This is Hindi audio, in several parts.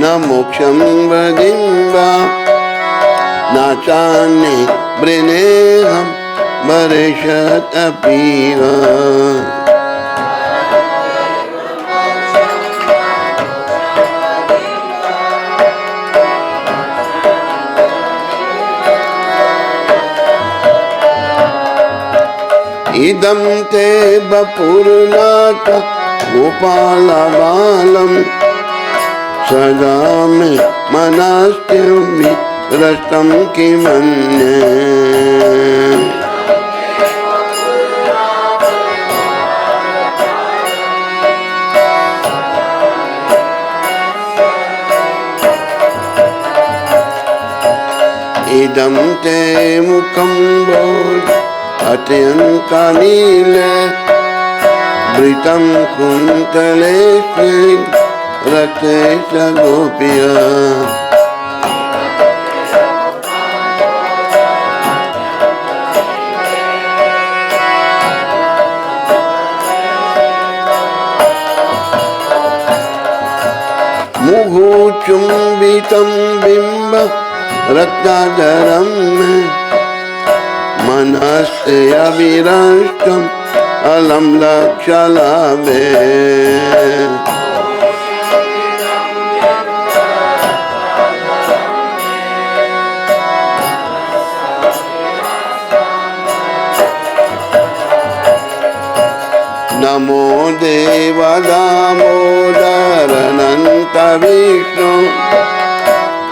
मोक्षं वदिं वा न चान्ये वृणेऽहं वर्षतपि वा। इदं ते वपुर्नाथ गोपालबालं सदा मे मनस्त्युमि रष्टं किमन्ये। इदं ते मुखं बोध अत्यन्तनीले वृतं कुन्तले रक्ते च गोप्या। मुहुचुम्बितं बिम्ब रक्ताधरं मे मनस्य अविरष्टम् अलम लक्षलाभे। नमो देव दामोदर अनंत विष्णु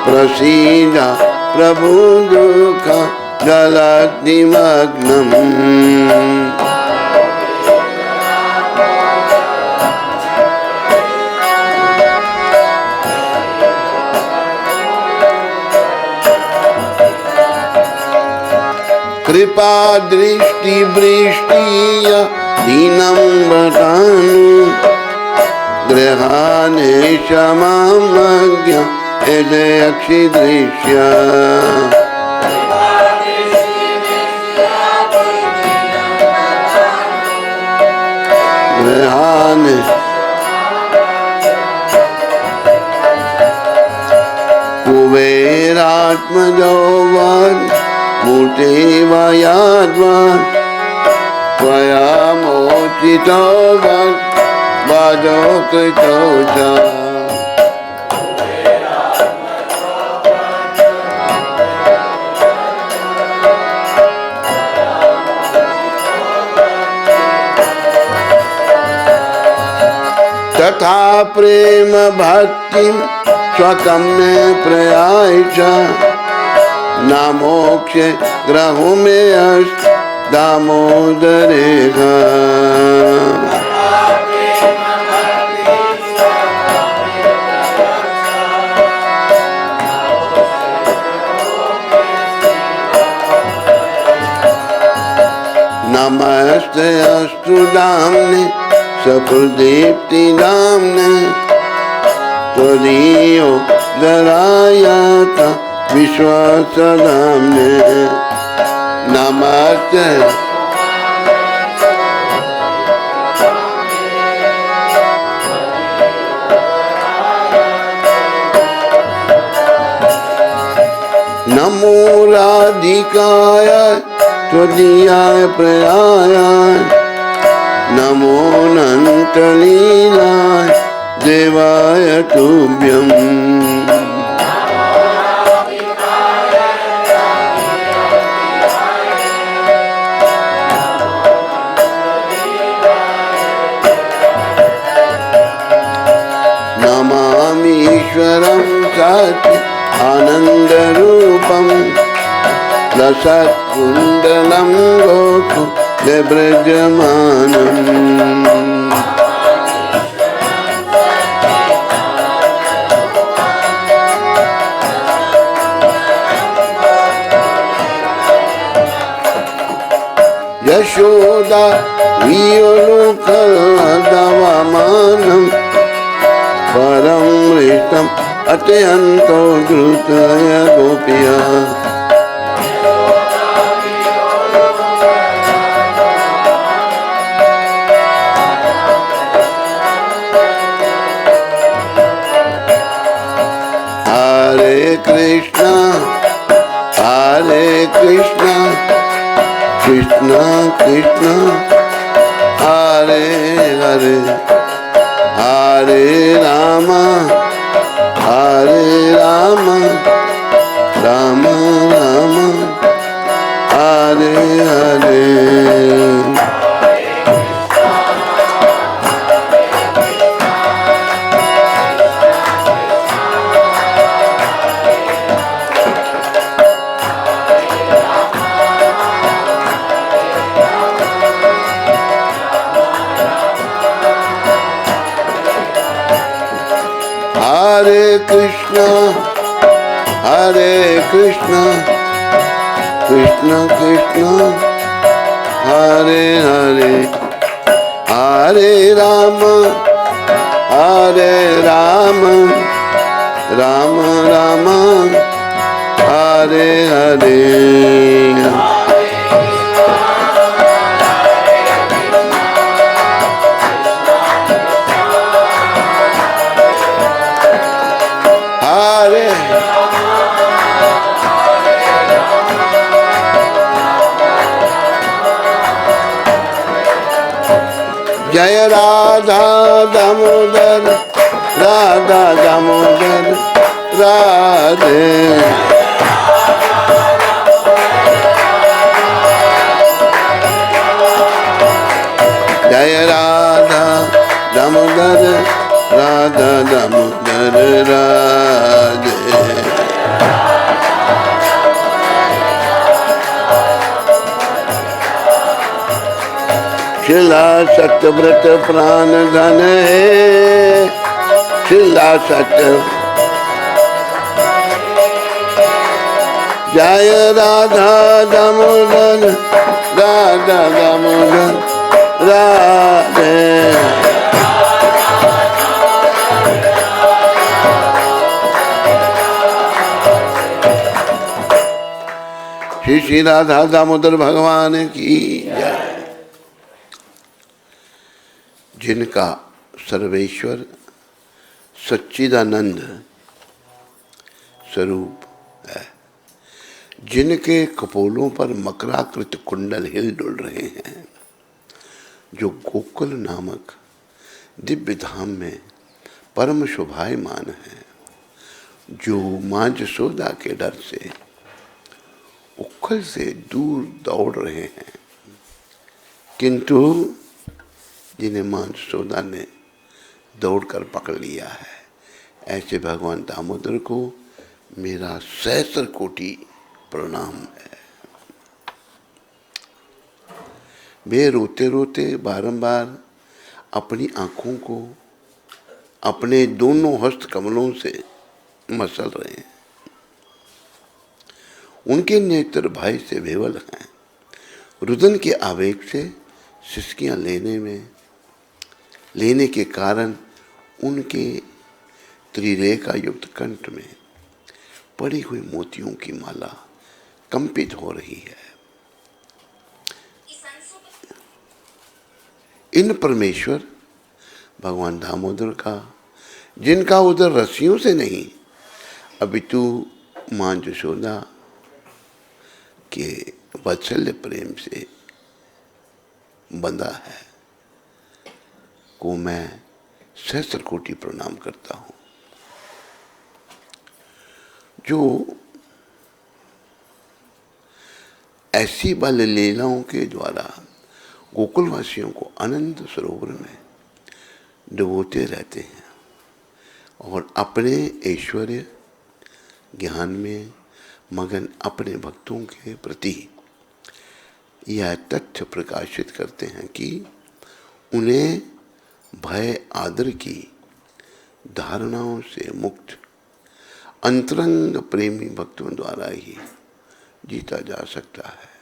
प्रसीद प्रभु दुःख जलाग्निमग्नम्। कृपा दृष्टि वृष्टिय दीनं वटानु गृहाने क्षमामज्ञ यक्षि दृश्य। गृहाने कुबेरात्मजोवान् मूर्तिमयाद्वान् त्वया मोचितो वधो कृतो च। तथा प्रेम भक्ति स्वकम्य प्रयाय च न मोक्षे ग्रहो में अष्ट दामोदरेगा। नमस्ते अस्तु दाम्ने सकुलदीप्ति दाम्ने त्वदीयो दरायाता विश्वास दाम्ने। नमस्ते नमो राधिकाय त्वदीयाय प्रियाय नमो अनन्तलीलाय देवाय तुभ्यम्। नमामि ईश्वरं सच्चित् आनन्दरूपं लसत्कुण्डलं गोकुलव्रजमानम्। यशोदा वियोलुकदवमानं परं मृष्टम् अत्यन्तो द्रुतय गोप्या। हरे कृष्णा कृष्णा कृष्णा हरे हरे, हरे राम राम राम हरे हरे। हरे कृष्णा कृष्णा कृष्णा हरे हरे, हरे राम राम राम हरे हरे। हरे जय राधा दामोदर राधे। जय राधा दामोदर राधे। शिला सत्यव्रत प्राण धन है, शिला सत्य। जय राधा दामोदर राधे। श्री श्री राधा दामोदर भगवान की जय। जिनका सर्वेश्वर सच्चिदानंद स्वरूप है, जिनके कपोलों पर मकराकृत कुंडल हिल डुल रहे हैं, जो गोकुल नामक दिव्य धाम में परम शोभायमान है, जो मां जसोदा के डर से उखल से दूर दौड़ रहे हैं, किंतु जिन्हें मां जसोदा ने दौड़कर पकड़ लिया है, ऐसे भगवान दामोदर को मेरा सहस्र कोटि प्रणाम है। वे रोते रोते बारंबार अपनी आंखों को अपने दोनों हस्त कमलों से मसल रहे हैं। उनके नेत्र भय से विवल हैं। रुदन के आवेग से सिसकियां लेने के कारण उनके त्रिरेखा युक्त कंठ में पड़ी हुई मोतियों की माला कंपित हो रही है। इन परमेश्वर भगवान दामोदर का, जिनका उधर रस्सियों से नहीं अपितु मां जसोदा के वात्सल्य प्रेम से बंधा है, को मैं सहस्र कोटि प्रणाम करता हूं। जो ऐसी बल लीलाओं के द्वारा गोकुलवासियों को अनंत सरोवर में डुबोते रहते हैं और अपने ऐश्वर्य ज्ञान में मगन अपने भक्तों के प्रति यह तथ्य प्रकाशित करते हैं कि उन्हें भय आदर की धारणाओं से मुक्त अंतरंग प्रेमी भक्तों द्वारा ही जीता जा सकता है।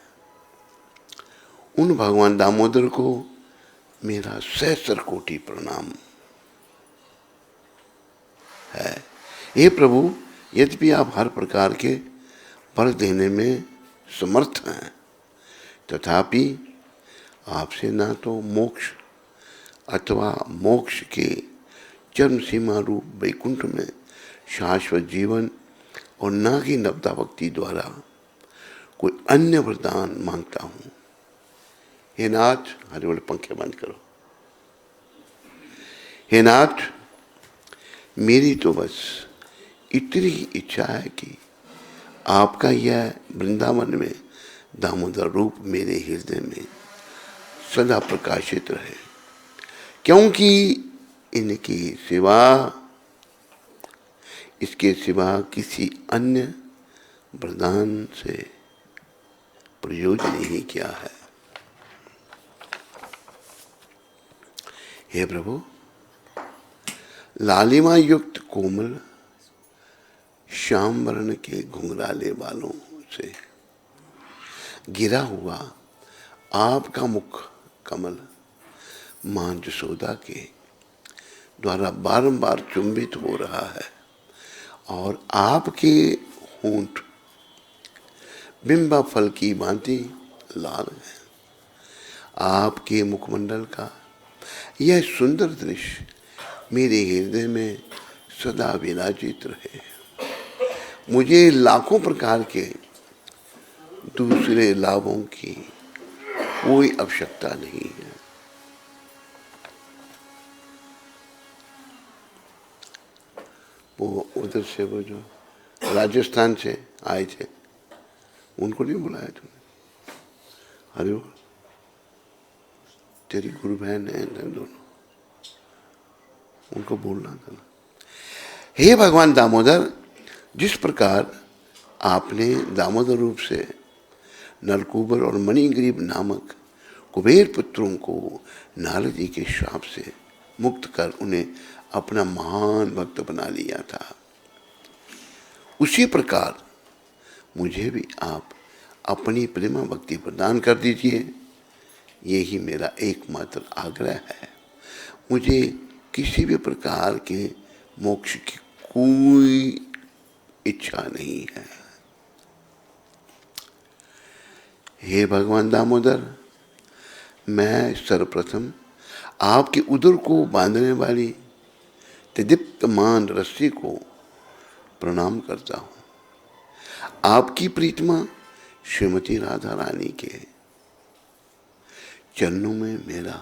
उन भगवान दामोदर को मेरा सहस्र कोटि प्रणाम है। हे प्रभु, यद्यपि आप हर प्रकार के वर देने में समर्थ हैं, तथापि आपसे ना तो मोक्ष अथवा मोक्ष के चरम सीमा रूप वैकुंठ में शाश्वत जीवन और ना कि नवता भक्ति द्वारा कोई अन्य वरदान मांगता हूं। हे नाथ, हरे बोले पंखे बंद करो। हे नाथ, मेरी तो बस इतनी ही इच्छा है कि आपका यह वृंदावन में दामोदर रूप मेरे हृदय में सदा प्रकाशित रहे, क्योंकि इनकी सिवा, इसके सिवा किसी अन्य वरदान से प्रयोजन ही क्या है। हे प्रभु, लालिमा युक्त कोमल श्याम वर्ण के घुंघराले बालों से गिरा हुआ आपका मुख कमल मां जसोदा के द्वारा बारंबार चुंबित हो रहा है और आपके होंठ बिंबा फल की भांति लाल है। आपके मुखमंडल का यह सुंदर दृश्य मेरे हृदय में सदा विराजित रहे। मुझे लाखों प्रकार के दूसरे लाभों की कोई आवश्यकता नहीं है। वो उधर से वो जो राजस्थान से आए थे, उनको नहीं बुलाया तूने? अरे तेरी गुरु बहन है दोनों, उनको बोलना था ना। हे भगवान दामोदर, जिस प्रकार आपने दामोदर रूप से नलकूबर और मणिग्रीव नामक कुबेर पुत्रों को नारद जी के श्राप से मुक्त कर उन्हें अपना महान भक्त बना लिया था, उसी प्रकार मुझे भी आप अपनी प्रेमा भक्ति प्रदान कर दीजिए। यही मेरा एकमात्र आग्रह है। मुझे किसी भी प्रकार के मोक्ष की कोई इच्छा नहीं है। हे भगवान दामोदर, मैं सर्वप्रथम आपके उदर को बांधने वाली दीप्तमान रस्सी को प्रणाम करता हूँ। आपकी प्रीतमा श्रीमती राधा रानी के चरणों में मेरा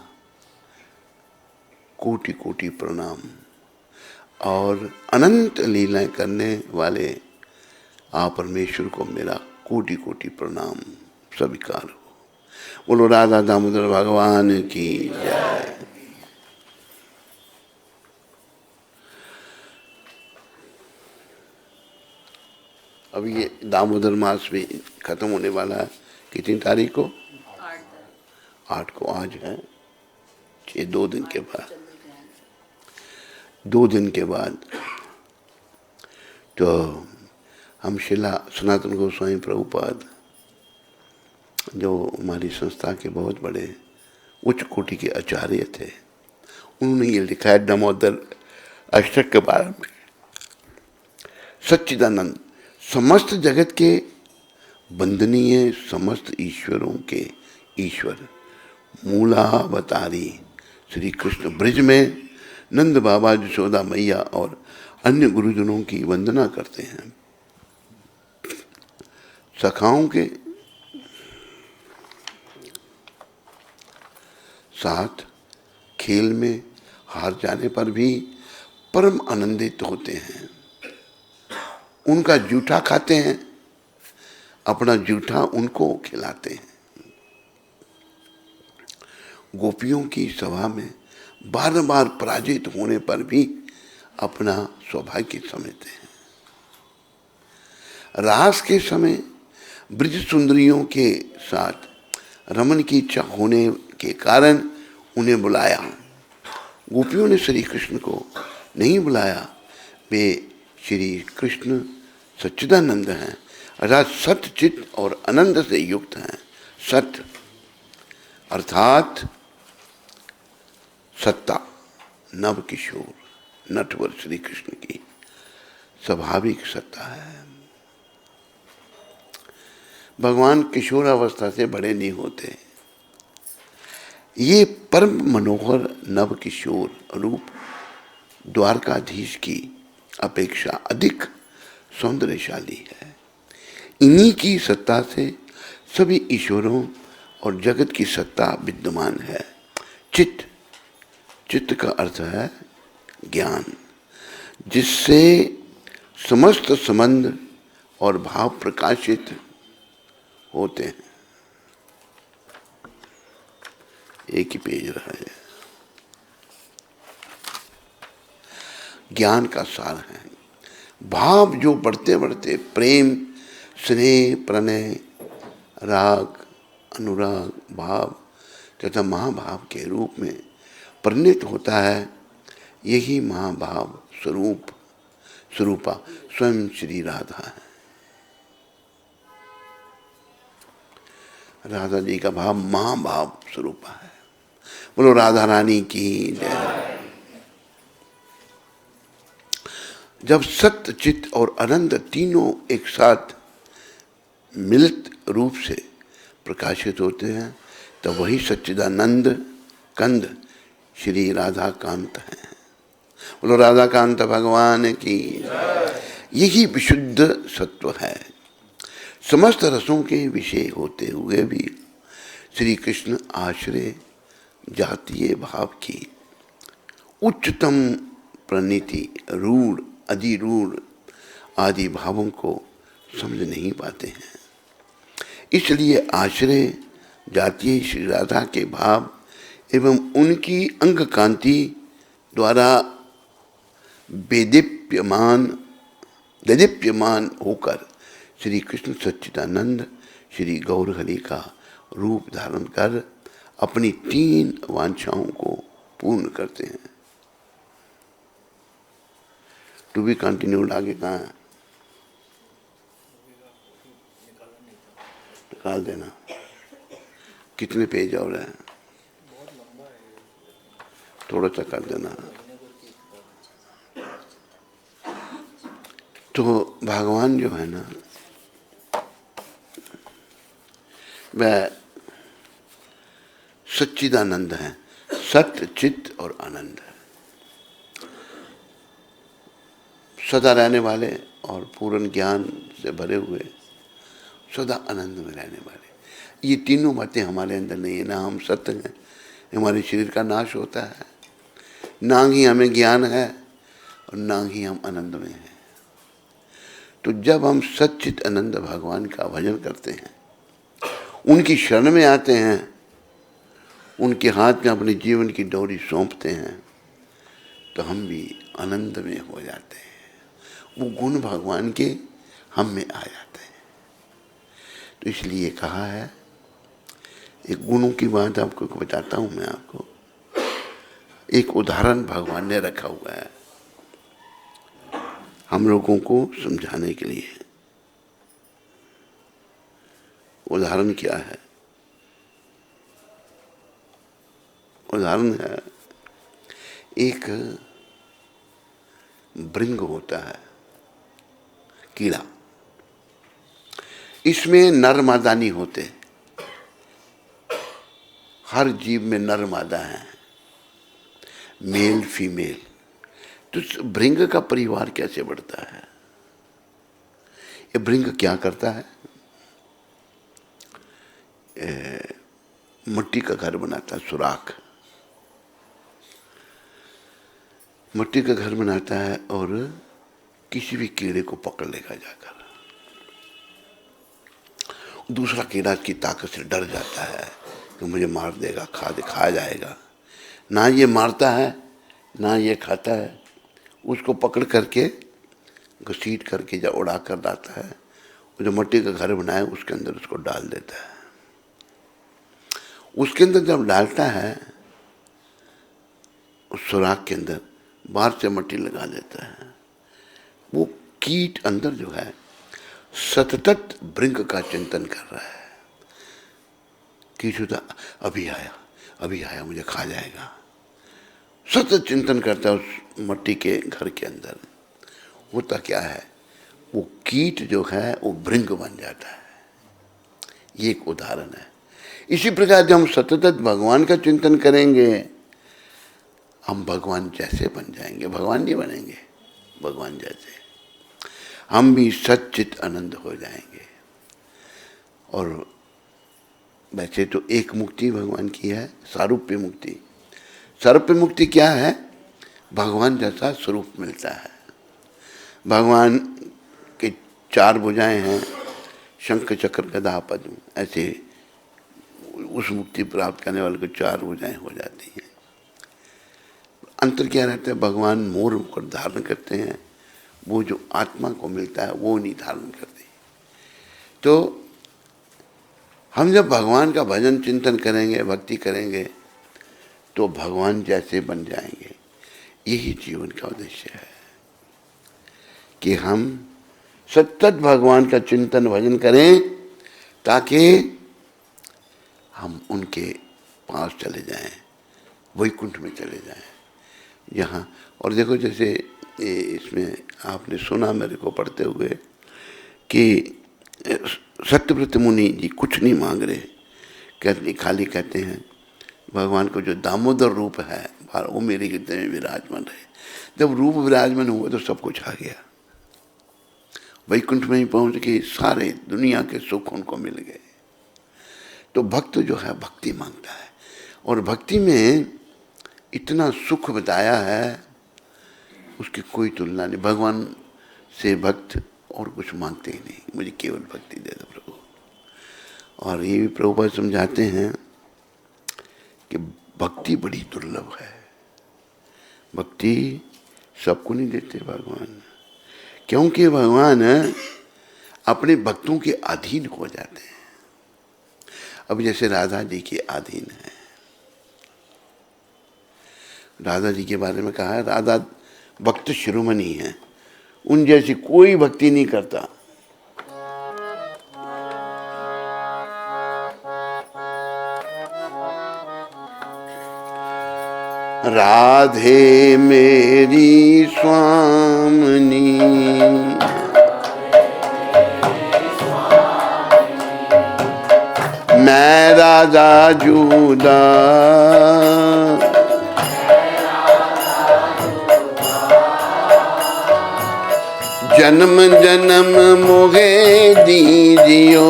कोटि कोटि प्रणाम और अनंत लीलाएं करने वाले आप परमेश्वर को मेरा कोटि कोटि प्रणाम स्वीकार हो। बोलो राधा दामोदर भगवान की जय। अब ये दामोदर मास भी खत्म होने वाला है। कितनी तारीख को? 8 को। आज है 6, 2 दिन के बाद। 2 दिन के बाद तो हम शिला सनातन गोस्वामी प्रभुपाद, जो हमारी संस्था के बहुत बड़े उच्च कोटि के आचार्य थे, उन्होंने ये लिखा है दामोदर अष्टक के बारे में। सच्चिदानंद समस्त जगत के वंदनीय समस्त ईश्वरों के ईश्वर मूलावतारी श्री कृष्ण ब्रज में नंद बाबा, यशोदा मैया और अन्य गुरुजनों की वंदना करते हैं। सखाओं के साथ खेल में हार जाने पर भी परम आनंदित होते हैं। उनका जूठा खाते हैं, अपना जूठा उनको खिलाते हैं। गोपियों की सभा में बार बार पराजित होने पर भी अपना सौभाग्य समझते हैं। रास के समय ब्रज सुंदरियों के साथ रमन की इच्छा होने के कारण उन्हें बुलाया। गोपियों ने श्री कृष्ण को नहीं बुलाया। वे श्री कृष्ण सच्चिदानंद हैं, अर्थात सत्य चित्त और आनंद से युक्त हैं। सत्य अर्थात सत्ता, नव किशोर नटवर श्री कृष्ण की स्वाभाविक सत्ता है। भगवान किशोर अवस्था से बड़े नहीं होते। ये परम मनोहर नव किशोर रूप द्वारकाधीश की अपेक्षा अधिक सौंदर्यशाली है। इन्हीं की सत्ता से सभी ईश्वरों और जगत की सत्ता विद्यमान है। चित्त, चित्त का अर्थ है ज्ञान, जिससे समस्त संबंध और भाव प्रकाशित होते हैं। एक ही पेज रहा है। ज्ञान का सार है भाव, जो बढ़ते बढ़ते प्रेम, स्नेह, प्रणय, राग, अनुराग, भाव तथा महाभाव के रूप में परिणित होता है। यही महाभाव स्वरूपा स्वयं श्री राधा है। राधा जी का भाव महाभाव स्वरूपा है। बोलो राधा रानी की जय। जब सत्य, चित्त और आनंद तीनों एक साथ मिलित रूप से प्रकाशित होते हैं, तब वही सच्चिदानंद कंद श्री राधा कांत है। बोलो राधा कांत भगवान की। यही विशुद्ध सत्व है। समस्त रसों के विषय होते हुए भी श्री कृष्ण आश्रय जातीय भाव की उच्चतम प्रणीति, रूढ़, अधिरूढ़ आदि भावों को समझ नहीं पाते हैं। इसलिए आश्रय जातीय श्री राधा के भाव एवं उनकी अंग कांति द्वारा देदीप्यमान होकर श्री कृष्ण सच्चिदानंद श्री गौरहरि का रूप धारण कर अपनी 3 वांछाओं को पूर्ण करते हैं। टू बी कंटिन्यूड आगे कहाँ है? निकाल देना। कितने पेज और है? थोड़ा सा कर देना। तो भगवान जो है ना, वह सच्चिदानंद है। सत्य, चित्त और आनंद है। सदा रहने वाले और पूर्ण ज्ञान से भरे हुए, सदा आनंद में रहने वाले। ये तीनों बातें हमारे अंदर नहीं है। ना हम सत्य हैं, हमारे शरीर का नाश होता है, ना ही हमें ज्ञान है और ना ही हम आनंद में हैं। तो जब हम सच्चित आनंद भगवान का भजन करते हैं, उनकी शरण में आते हैं, उनके हाथ में अपने जीवन की डोरी सौंपते हैं, तो हम भी आनंद में हो जाते हैं। वो गुण भगवान के हम में आ जाते हैं। तो इसलिए कहा है, एक गुणों की बात आपको बताता हूं मैं आपको। एक उदाहरण भगवान ने रखा हुआ है हम लोगों को समझाने के लिए। उदाहरण क्या है? उदाहरण है, एक भृंग होता है, कीड़ा। इसमें नर मादा नहीं होते। हर जीव में नर मादा है, मेल फीमेल। तो भृंग का परिवार कैसे बढ़ता है? ये भृंग क्या करता है? मिट्टी का घर बनाता है, सुराख। मिट्टी का घर बनाता है और किसी भी कीड़े को पकड़ लेगा जाकर। दूसरा कीड़ा की ताकत से डर जाता है कि मुझे मार देगा, खा जाएगा। ना ये मारता है ना ये खाता है। उसको पकड़ करके घसीट करके जब उड़ा कर लाता है, वो जो मिट्टी का घर बनाया उसके अंदर उसको डाल देता है। उसके अंदर जब डालता है, उस सुराख के अंदर बाहर से मिट्टी लगा देता है। वो कीट अंदर जो है सतत भृंग का चिंतन कर रहा है कि अभी आया मुझे खा जाएगा। सतत चिंतन करता है उस मिट्टी के घर के अंदर। होता क्या है, वो कीट जो है वो भृंग बन जाता है। ये एक उदाहरण है। इसी प्रकार जब हम सतत भगवान का चिंतन करेंगे, हम भगवान जैसे बन जाएंगे। भगवान नहीं बनेंगे, भगवान जैसे। हम भी सच्चित आनंद हो जाएंगे। और वैसे तो एक मुक्ति भगवान की है, सारूप्य मुक्ति। सारूप्य मुक्ति क्या है? भगवान जैसा स्वरूप मिलता है। भगवान के 4 भुजाएं हैं, शंख चक्र गदा पद्म, ऐसे उस मुक्ति प्राप्त करने वाले को 4 भुजाएं हो जाती हैं। अंतर क्या रहता है? भगवान मोर को धारण करते हैं, वो जो आत्मा को मिलता है वो नहीं धारण करते। तो हम जब भगवान का भजन चिंतन करेंगे, भक्ति करेंगे, तो भगवान जैसे बन जाएंगे। यही जीवन का उद्देश्य है कि हम सतत भगवान का चिंतन भजन करें, ताकि हम उनके पास चले जाएं, वैकुंठ में चले जाएं। यहाँ और देखो, जैसे इसमें आपने सुना मेरे को पढ़ते हुए कि सत्यव्रत मुनि जी कुछ नहीं मांग रहे, कहते खाली कहते हैं भगवान को जो दामोदर रूप है वो मेरे हृदय में विराजमान रहे। जब रूप विराजमान हुआ तो सब कुछ आ गया, वैकुंठ में ही पहुंच के सारे दुनिया के सुख उनको मिल गए। तो भक्त जो है भक्ति मांगता है, और भक्ति में इतना सुख बताया है उसकी कोई तुलना नहीं। भगवान से भक्त और कुछ मांगते ही नहीं, मुझे केवल भक्ति दे दो प्रभु। और ये भी प्रभुपाद समझाते हैं कि भक्ति बड़ी दुर्लभ है। भक्ति सबको नहीं देते भगवान, क्योंकि भगवान अपने भक्तों के अधीन हो जाते हैं। अब जैसे राधा जी के अधीन है, राधा जी के बारे में कहा है राधा भक्त शिरोमणि है, उन जैसी कोई भक्ति नहीं करता। राधे मेरी स्वामिनी, मैं राधा जुदा, जन्म जन्म मोहे दीजियो,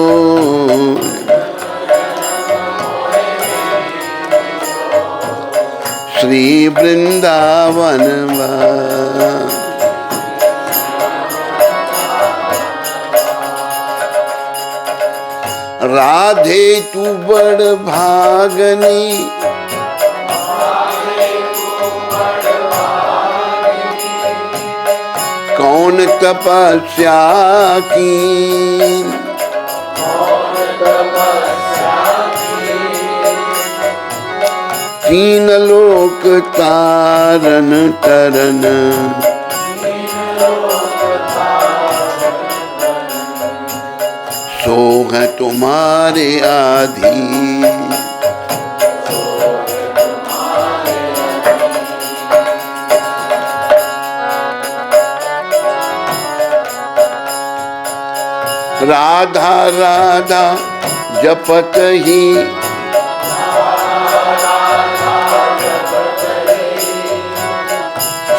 श्री वृंदावन राधे तू बड़ भागनी, कौन तपस्या की, तीन लोक तारन तरन, सो है तुम्हारे आधीन। राधा राधा जपत ही,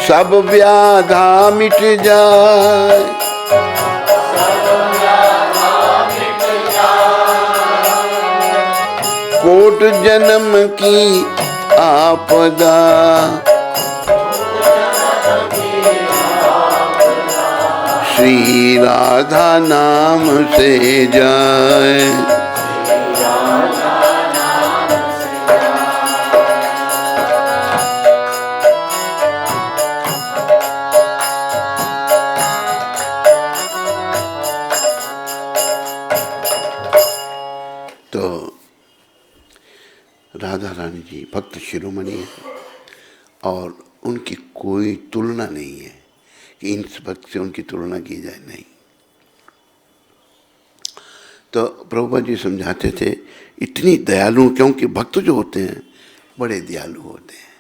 सब व्याधा मिट जाए, कोट जन्म की आपदा, श्री राधा नाम से जाए। तो राधा रानी जी भक्त शिरोमणि है, और उनकी कोई तुलना नहीं है कि इन भक्त से उनकी तुलना की जाए, नहीं। तो प्रभुपाद जी समझाते थे इतनी दयालु, क्योंकि भक्त जो होते हैं बड़े दयालु होते हैं।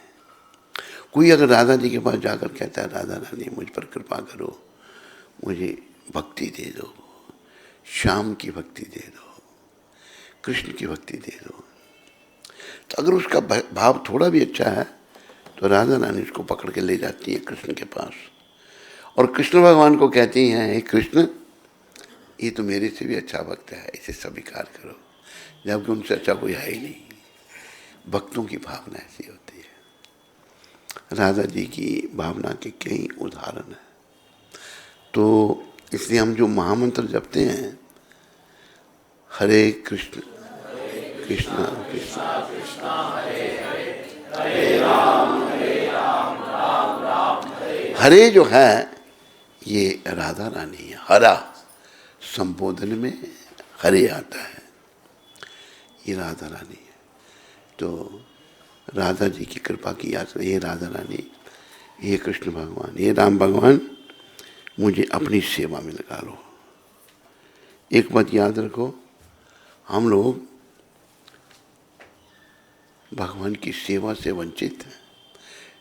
कोई अगर राधा जी के पास जाकर कहता है राधा रानी मुझ पर कृपा करो, मुझे भक्ति दे दो, श्याम की भक्ति दे दो, कृष्ण की भक्ति दे दो, तो अगर उसका भाव थोड़ा भी अच्छा है तो राधा रानी उसको पकड़ के ले जाती है कृष्ण के पास, और कृष्ण भगवान को कहती हैं, हे कृष्ण, ये तो मेरे से भी अच्छा भक्त है, इसे स्वीकार करो, जबकि उनसे अच्छा कोई है ही नहीं। भक्तों की भावना ऐसी होती है। राधा जी की भावना के कई उदाहरण हैं। तो इसलिए हम जो महामंत्र जपते हैं, हरे कृष्ण कृष्ण कृष्ण हरे जो है ये राधा रानी है। हरा संबोधन में हरे आता है, ये राधा रानी है। तो राधा जी की कृपा की यात्रा, ये राधा रानी, ये कृष्ण भगवान, ये राम भगवान, मुझे अपनी सेवा में लगा लो। एक बात याद रखो, हम लोग भगवान की सेवा से वंचित हैं।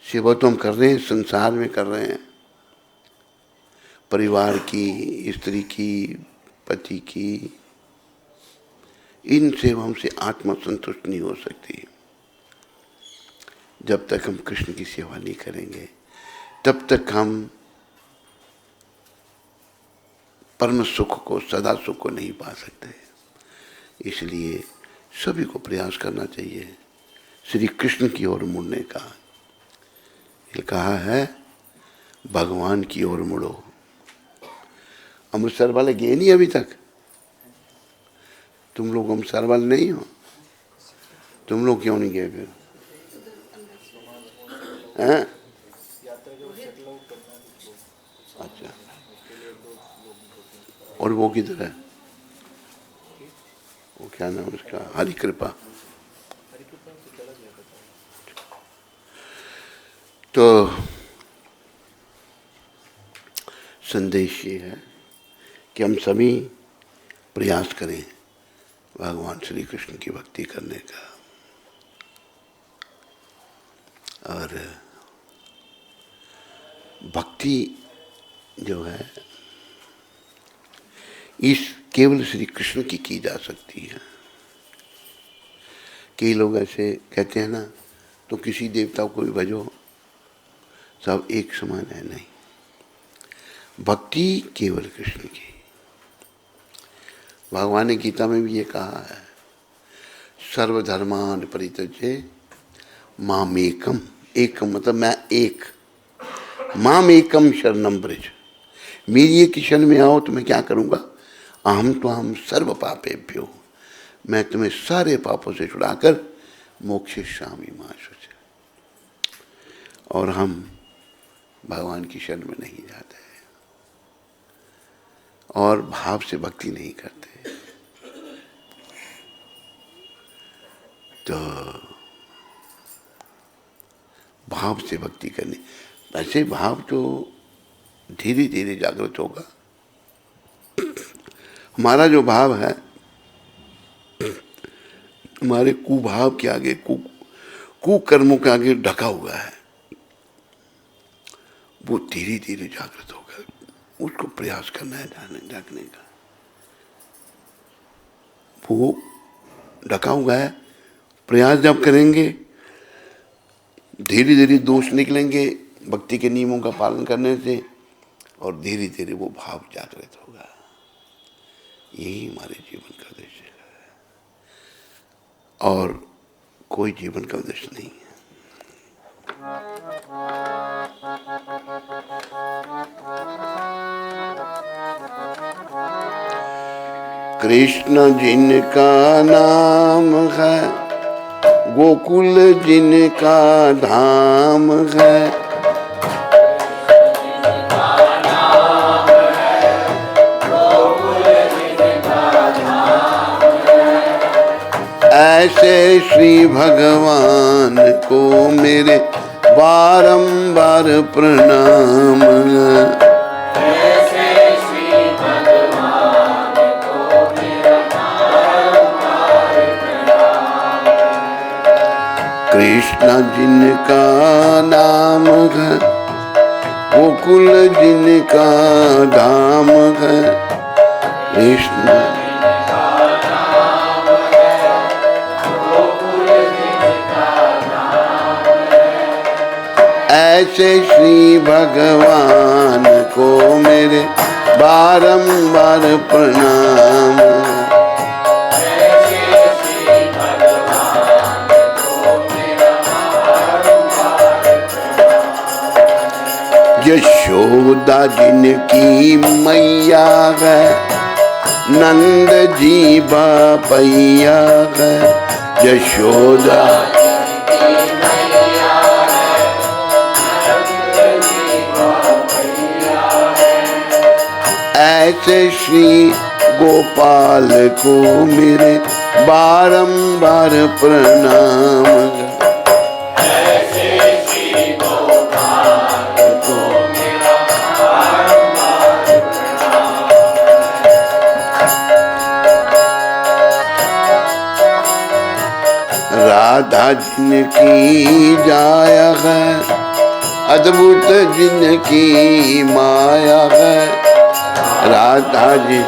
सेवा तो हम कर रहे हैं, संसार में कर रहे हैं, परिवार की, स्त्री की, पति की। इन सेवाओं से आत्मा संतुष्ट नहीं हो सकती। जब तक हम कृष्ण की सेवा नहीं करेंगे, तब तक हम परम सुख को, सदा सुख को नहीं पा सकते। इसलिए सभी को प्रयास करना चाहिए श्री कृष्ण की ओर मुड़ने का। ये कहा है, भगवान की ओर मुड़ो। अमृतसर वाले गए नहीं अभी तक? तुम लोग अमृतसर वाले नहीं हो? तुम लोग क्यों नहीं गए फिर? हैं? अच्छा, और वो किधर है? वो क्या नाम उसका? हरि कृपा। तो संदेश ये है कि हम सभी प्रयास करें भगवान श्री कृष्ण की भक्ति करने का। और भक्ति जो है इस केवल श्री कृष्ण की जा सकती है। कई लोग ऐसे कहते हैं ना, तो किसी देवता को भी भजो, सब एक समान है। नहीं, भक्ति केवल कृष्ण की। भगवान ने गीता में भी ये कहा है, सर्वधर्मान परित्यज्य मामेकम। एकम मतलब मैं एक, मामेकम शरणम व्रज। मेरी एक शरण में आओ तो मैं क्या करूँगा? अहम तो हम सर्व पापेभ्यो, मैं तुम्हें सारे पापों से छुड़ाकर मोक्षयिष्यामि मा शुचि। और हम भगवान की शरण में नहीं जाते और भाव से भक्ति नहीं करते। तो भाव से भक्ति करनी, वैसे भाव तो धीरे धीरे जागृत होगा। हमारा जो भाव है, हमारे कुभाव के आगे, कुकर्मों के आगे ढका हुआ है, वो धीरे धीरे जागृत होगा। उसको प्रयास करना है ढकने का। वो ढका हुआ है, प्रयास जब करेंगे धीरे धीरे दोष निकलेंगे भक्ति के नियमों का पालन करने से, और धीरे धीरे वो भाव जागृत होगा। यही हमारे जीवन का उद्देश्य है, और कोई जीवन का उद्देश्य नहीं है। कृष्ण जिनका नाम है, गोकुल जिनका धाम है, ऐसे श्री भगवान को मेरे बारंबार प्रणाम। ऐसे श्री भगवान को मेरा बारंबार प्रणाम। कृष्ण जिनका नाम है, गोकुल जिनका धाम है, कृष्ण ऐसे श्री भगवान को मेरे बारंबार प्रणाम। यशोदा जिनकी मैया है, नंद जी बापैया है। यशोदा ऐसे श्री गोपाल को मेरे बारंबार प्रणाम। ऐसे श्री गोपाल को मेरा बारंबार प्रणाम। राधा जिनकी जाया है, अद्भुत जिनकी माया है। राधा जी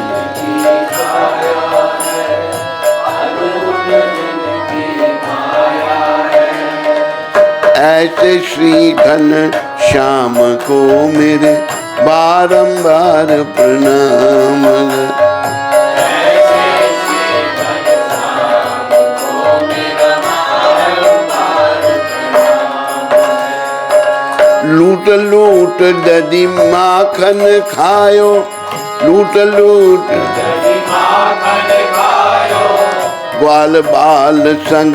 ऐसे श्री घन श्याम को मेरे बारंबार प्रणाम। लूट लूट दधी माखन खायो, लूट लूट ग्वाल बाल संग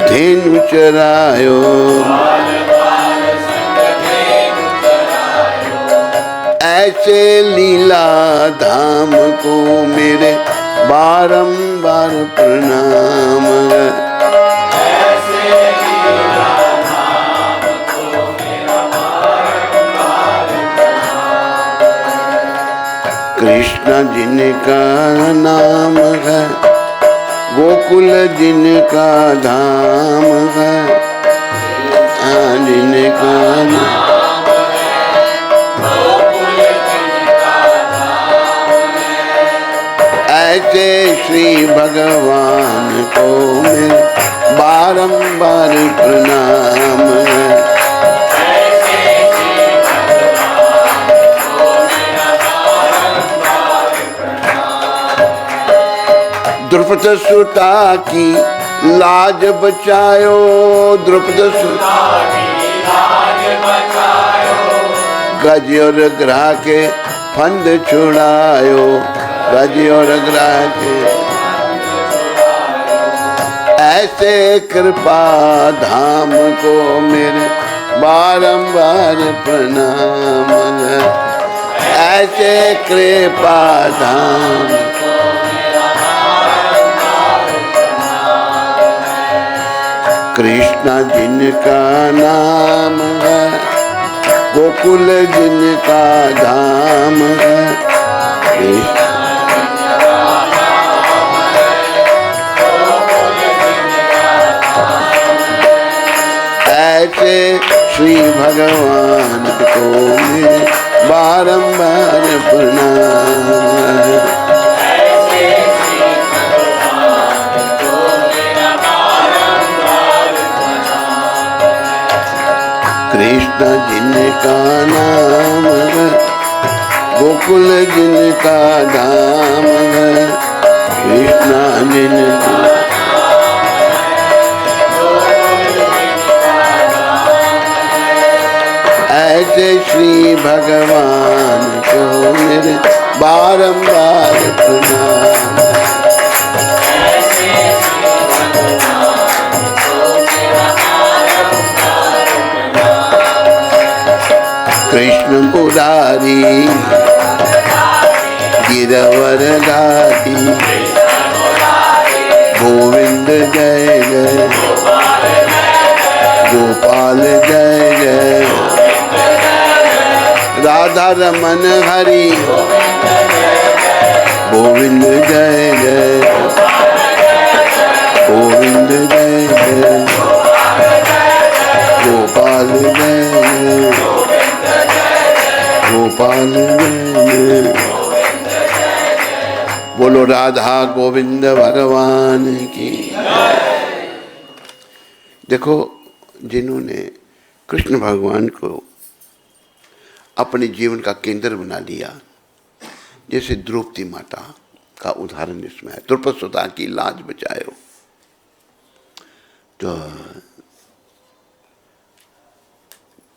धेनु चरायो। ऐसे लीला धाम को मेरे बारंबार प्रणाम। कृष्ण जिनका नाम है, गोकुल जिनका धाम है। जिनका नाम है, गोकुल जिनका धाम है। ऐसे श्री भगवान को मेरे बारंबार प्रणाम है। द्रुपद सुता की लाज बचायो, द्रुपद सुता की लाज बचायो। गज और ग्राह के फंद छुड़ायो, गज और ग्राह के। ऐसे कृपा धाम को मेरे बारंबार प्रणाम। ऐसे कृपा धाम कृष्ण जिनका नाम है, गोकुल जिनका धाम है। ऐसे श्री भगवान को मेरे बारंबार प्रणाम। कृष्ण जिनका नाम है, गोकुल जिनका धाम है। कृष्ण जिनका ऐसे श्री भगवान को मेरे बारंबार प्रणाम। कृष्ण मुरारी गिरवरधारी, गोविंद जय जय, गोपाल जय जय। राधा रमन हरि गोविंद जय जय, गोविंद जय जय, गोपाल जय जय, गोपाल जय। बोलो राधा गोविंद भगवान की। देखो, जिन्होंने कृष्ण भगवान को अपने जीवन का केंद्र बना लिया, जैसे द्रौपदी माता का उदाहरण इसमें है, द्रुपद सुता की लाज बचायो। तो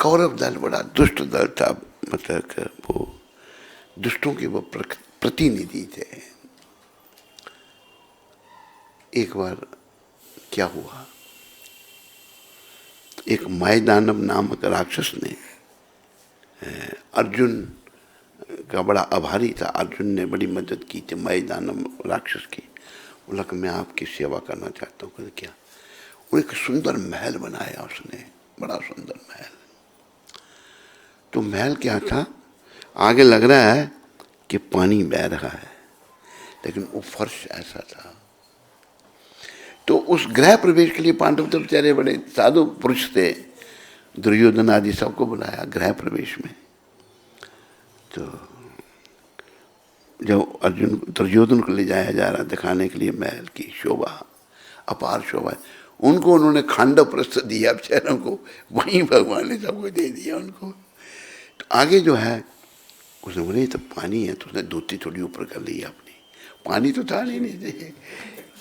कौरव दल बड़ा दुष्ट दल था, मतलब कि वो दुष्टों के वो प्रतिनिधि थे। एक बार क्या हुआ, एक मायदानव नामक राक्षस ने अर्जुन का बड़ा आभारी था। अर्जुन ने बड़ी मदद की थी मायदानव राक्षस की। बोला कि मैं आपकी सेवा करना चाहता हूँ। कहते क्या? वो एक सुंदर महल बनाया उसने, बड़ा सुंदर महल। तो महल क्या था, आगे लग रहा है कि पानी बह रहा है, लेकिन वो फर्श ऐसा था। तो उस गृह प्रवेश के लिए पांडव तो बेचारे बड़े साधु पुरुष थे, दुर्योधन आदि सबको बुलाया गृह प्रवेश में। तो जब अर्जुन दुर्योधन को ले जाया जा रहा दिखाने के लिए महल की शोभा, अपार शोभा, उनको उन्होंने खांडव प्रस्थ दिया बेचारों को, वहीं भगवान ने सबको दे दिया उनको। तो आगे जो है उसने बोले तो पानी है, तो उसने धोती थोड़ी ऊपर कर ली अपनी, पानी तो था नहीं चाहिए।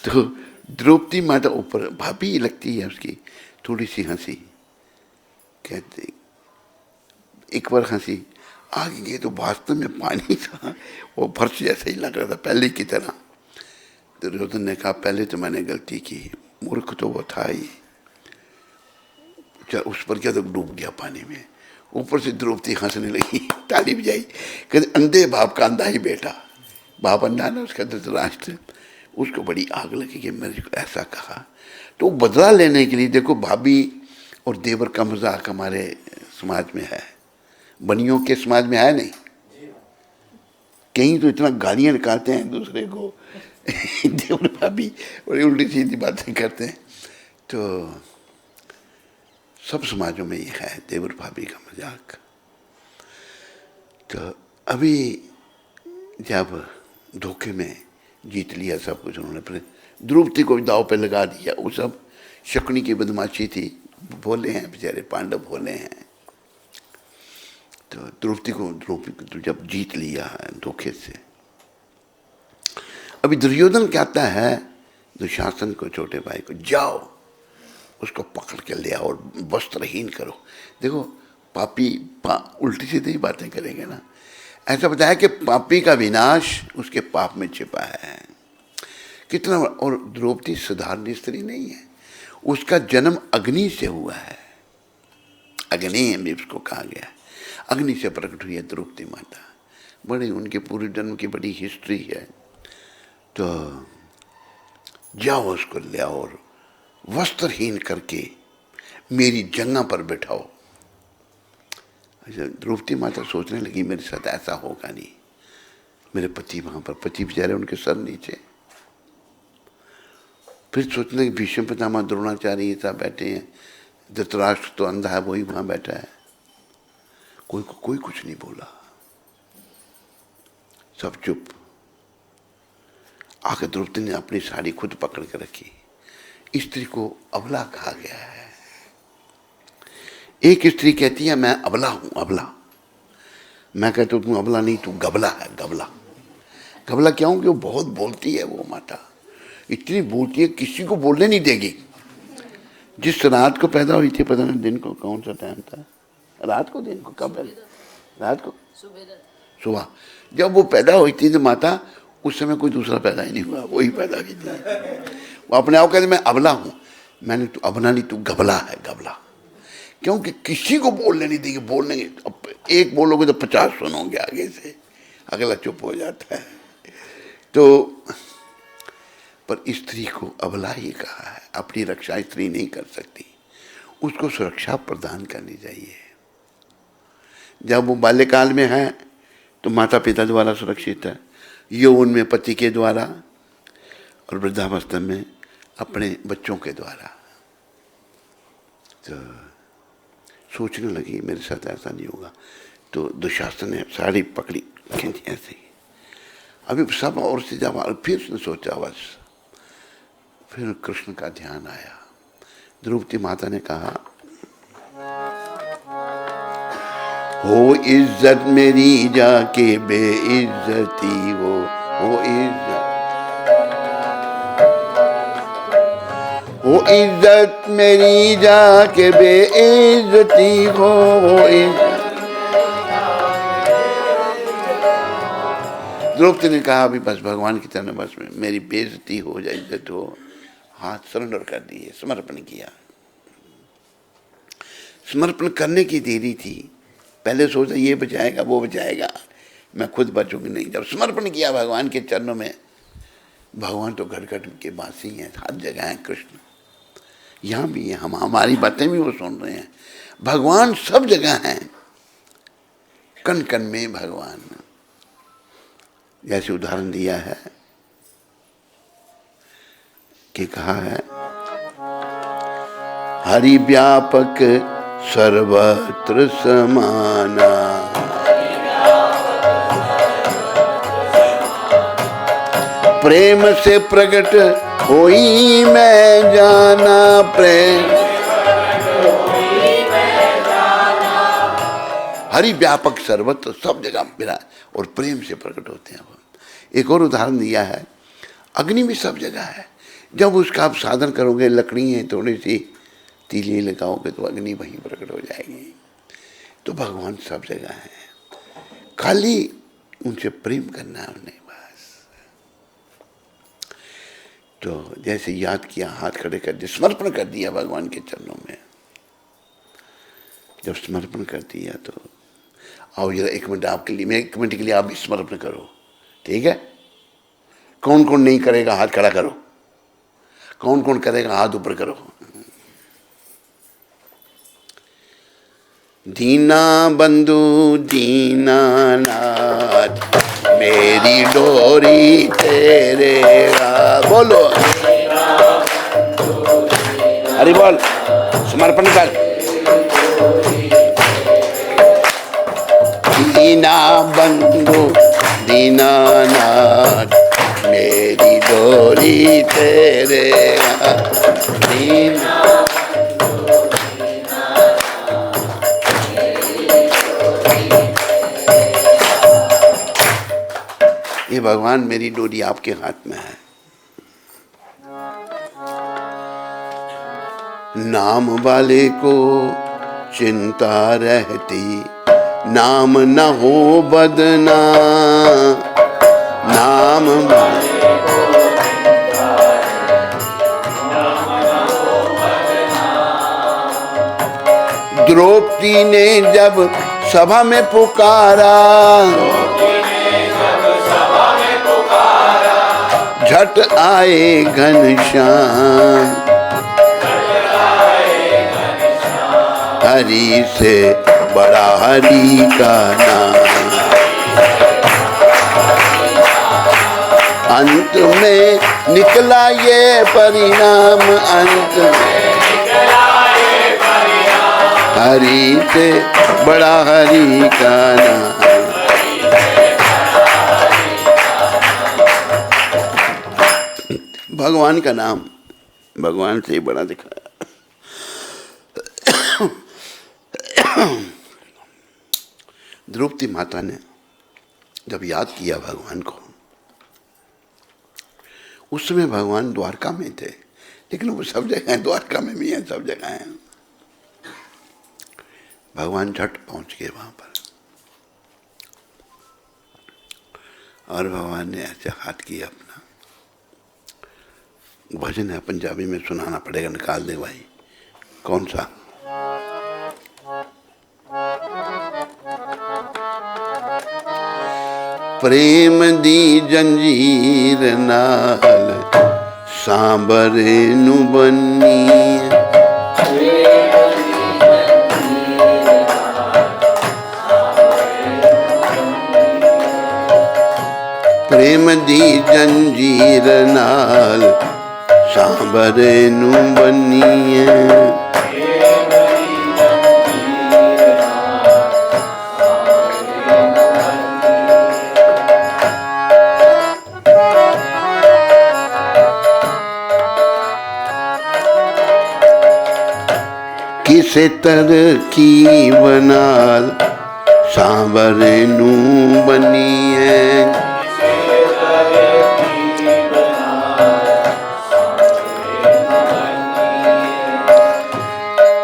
तो द्रौपदी माता ऊपर, भाभी लगती है उसकी, थोड़ी सी हंसी, कहते एक बार हंसी, आगे गए तो वास्तव में पानी था, वो फर्श जैसा ही लग रहा था पहले की तरह। दुर्योधन ने कहा पहले तो मैंने गलती की, मूर्ख तो वो था ही, उस पर क्या तो डूब गया पानी में। ऊपर से द्रौपदी हंसने लगी, ताली बजाई, कहते अंधे बाप का अंधा ही बेटा। बाप अंधा ना उसका धृतराष्ट्र, उसको बड़ी आग लगी कि मेरे को ऐसा कहा। तो बदला लेने के लिए, देखो भाभी और देवर का मजाक हमारे समाज में है, बनियों के समाज में है नहीं। कहीं तो इतना गालियां निकालते हैं दूसरे को देवर भाभी, बड़ी उल्टी सीधी बातें करते हैं। तो सब समाजों में ये है देवर भाभी का मजाक। तो अभी जब धोखे में जीत लिया सब कुछ उन्होंने, फिर द्रौपदी को दाव पे लगा दिया। वो सब शकुनी की बदमाशी थी, भोले हैं बेचारे पांडव, भोले हैं। तो द्रौपदी को जब जीत लिया है धोखे से, अभी दुर्योधन कहता है दुशासन को, छोटे भाई को, जाओ उसको पकड़ के ले आओ और वस्त्रहीन करो। देखो पापी उल्टी सीधी बातें करेंगे ना। ऐसा बताया कि पापी का विनाश उसके पाप में छिपा है। कितना, और द्रौपदी साधारण स्त्री नहीं है, उसका जन्म अग्नि से हुआ है, अग्नि भी उसको कहा गया है, अग्नि से प्रकट हुई है द्रौपदी माता। बड़ी उनके पूर्व जन्म की बड़ी हिस्ट्री है। तो जाओ उसको ले आओ और वस्त्रहीन करके मेरी जंगा पर बैठाओ। द्रौपदी माता सोचने लगी मेरे साथ ऐसा होगा नहीं, मेरे पति वहां पर, पति बेचारे उनके सर नीचे। फिर सोचने लगी भीष्म पितामह द्रोणाचार्य ये सब बैठे हैं, धृतराष्ट्र तो अंधा है वही वहां बैठा है, कोई कुछ नहीं बोला, सब चुप। आकर द्रौपदी ने अपनी साड़ी खुद पकड़ के रखी। स्त्री को अबला कहा गया है। एक स्त्री कहती है मैं अबला हूं, अबला। मैं कहता हूं तू अबला नहीं, तू गबला है, गबला। गबला क्या हूं कि वो बहुत बोलती है, वो माता इतनी बोलती है किसी को बोलने नहीं देगी। जिस रात को पैदा हुई थी, पता नहीं दिन को कौन सा टाइम था, रात को, दिन को, कब रात को, सुबह जब वो पैदा हुई थी तो माता, उस समय कोई दूसरा पैदा ही नहीं हुआ, वही पैदा की थी। वो अपने आप कहते मैं अबला हूं। मैंने तू अबला नहीं, तू गबला है, गबला। क्योंकि किसी को बोलने नहीं देगी, बोलने एक बोलोगे तो 50 सुनोगे आगे से, अगला चुप हो जाता है। तो पर स्त्री को अबला ही कहा है, अपनी रक्षा स्त्री नहीं कर सकती, उसको सुरक्षा प्रदान करनी चाहिए। जब वो बाल्यकाल में है तो माता पिता द्वारा सुरक्षित है, यौवन में पति के द्वारा, और वृद्धावस्था में अपने बच्चों के द्वारा। तो सोचने लगी मेरे साथ ऐसा नहीं होगा। तो दुशासन ने साड़ी पकड़ी, खींची ऐसे ही। अभी सब और से जब फिर उसने सोचा, बस फिर कृष्ण का ध्यान आया। द्रौपदी माता ने कहा हो इज्जत मेरी जाके बेइज्जती हो इज्जत, हो इज्जत मेरी जाके बेइज्जती हो इज्जत। द्रौपदी ने कहा अभी बस भगवान की तरह बस में मेरी बेइज्जती हो जाए, इज्जत हो। हाथ सरेंडर कर दिए, समर्पण किया। समर्पण करने की देरी थी, पहले सोचा ये बचाएगा वो बचाएगा, मैं खुद बचूंगी नहीं। जब समर्पण किया भगवान के चरणों में, भगवान तो घट घट के वासी हैं, हर जगह हैं कृष्ण, यहाँ भी है, हम हमारी बातें भी वो सुन रहे हैं। भगवान सब जगह हैं, कण कण में भगवान। जैसे उदाहरण दिया है कि कहा है हरि व्यापक सर्वत्र समाना, प्रेम से प्रकट होई मैं जाना, प्रेम हरि व्यापक सर्वत्र, सब जगह मेरा और प्रेम से प्रकट होते हैं। एक और उदाहरण दिया है, अग्नि भी सब जगह है, जब उसका आप साधन करोगे, लकड़ी है थोड़ी सी तीली लगाओगे तो अग्नि वहीं प्रकट हो जाएगी। तो भगवान सब जगह है, खाली उनसे प्रेम करना है उन्हें बस। तो जैसे याद किया, हाथ खड़े कर दिए, समर्पण कर दिया भगवान के चरणों में। जब समर्पण कर दिया तो आओ जरा 1 मिनट आपके लिए, मैं 1 मिनट के लिए आप भी समर्पण करो, ठीक है? कौन कौन नहीं करेगा हाथ खड़ा करो, कौन कौन करेगा हाथ ऊपर करो। दीना बंधु दीनानाथ मेरी डोरी तेरे बोलो, हरि बोल, समर्पण कर। दीना बंधु दीनानाथ मेरी डोरी तेरे दीना। ये भगवान मेरी डोरी आपके हाथ में है। नाम वाले को चिंता रहती, नाम न हो बदनाम, नाम वाले को चिंता रहती, नाम न हो बदनाम। द्रौपदी ने जब सभा में पुकारा, झट आए घनश्याम, हरि से बड़ा हरि का नाम। अंत में निकला ये परिणाम, अंत में निकला ये परिणाम, हरि से बड़ा हरि का नाम। भगवान का नाम भगवान से ही बड़ा दिखाया। द्रौपदी माता ने जब याद किया भगवान को, उस समय भगवान द्वारका में थे, लेकिन वो सब जगह हैं, द्वारका में भी हैं, सब जगह हैं। भगवान झट पहुंच गए वहां पर और भगवान ने ऐसे हाथ किया अपना। भजन है पंजाबी में, सुनाना पड़ेगा, निकाल दे भाई। कौन सा? प्रेम दी जंजीर नाल सांबरे नु बन्नी, प्रेम दी जंजीर नाल सांबरे नु बन्नी। किसे तरकीब नाल सांवरे नू बनिए।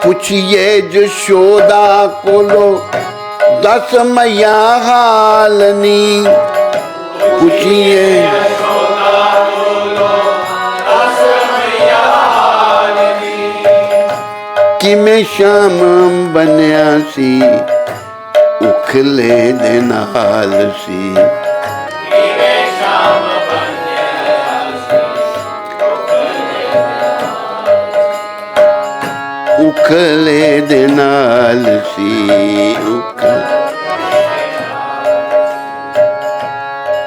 पूछिए जशोदा कोलो दस मैया हालनी। पूछिए कि मैं श्याम बनया सी उखले दे नाल सी। उखले दे नाल सी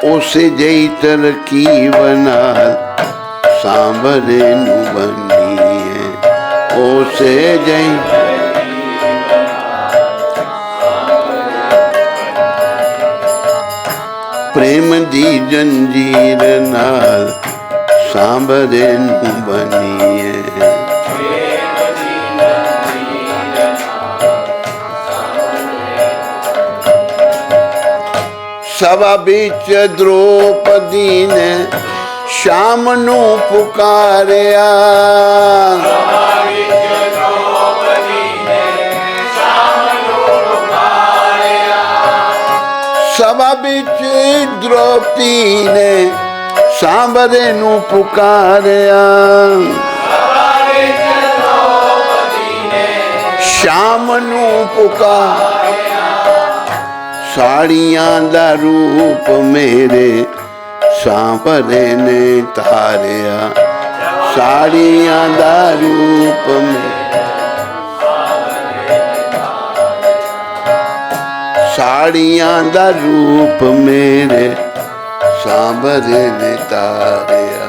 उसे जई तरकीब नाल सांवरे नू बनी है। उसे जई प्रेम दी जंजीर नाल सांवरे नू बनी है। सभा बिच द्रौपदी ने श्याम नू पुकारिया। सभा बिच द्रौपदी ने सांवरे नू पुकारिया। श्याम नू पुकारिया। साड़ियां दा रूप मेरे सांवरे ने तारिया। साड़ियां दा रूप में साड़ियां दा रूप मेरे सांवरे ने तारिया।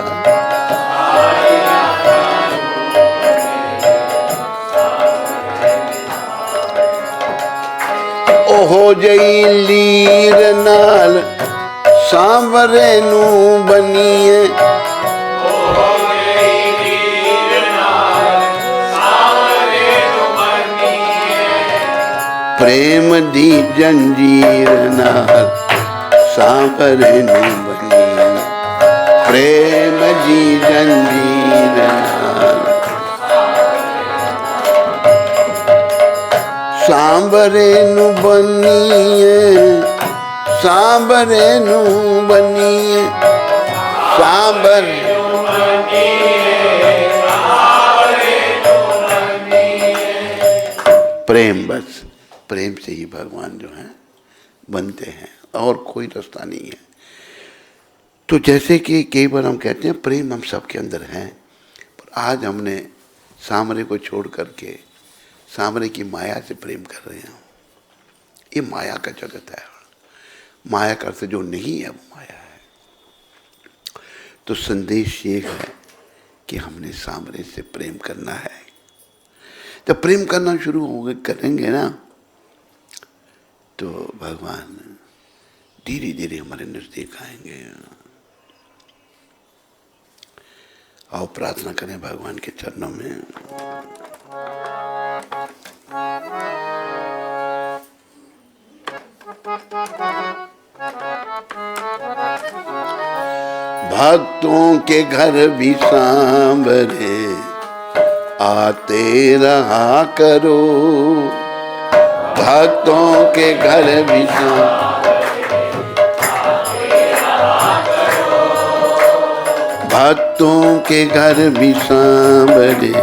ओहो जई लीर नाल सांवरे नू बनिए। प्रेम दी जंजीर नाल सांवरे नू बनिए। प्रेम दी जंजीर नाल सांवरे नू बनिए। सांवरे नू बनिए। सांवरे प्रेम, बस प्रेम से ही भगवान जो है बनते हैं और कोई रास्ता नहीं है। तो जैसे कि कई बार हम कहते हैं प्रेम हम सबके अंदर है, पर आज हमने सांवरे को छोड़ करके सांवरे की माया से प्रेम कर रहे हैं। ये माया का जगत है। माया का अर्थ जो नहीं है वो माया है। तो संदेश ये है कि हमने सांवरे से प्रेम करना है। जब प्रेम करना शुरू होंगे करेंगे ना तो भगवान धीरे धीरे हमारे नजदीक आएंगे। आओ प्रार्थना करें भगवान के चरणों में। भक्तों के घर भी सांवरे आते रहा करो। भक्तों के घर भी भक्तों के घर भी सांवरे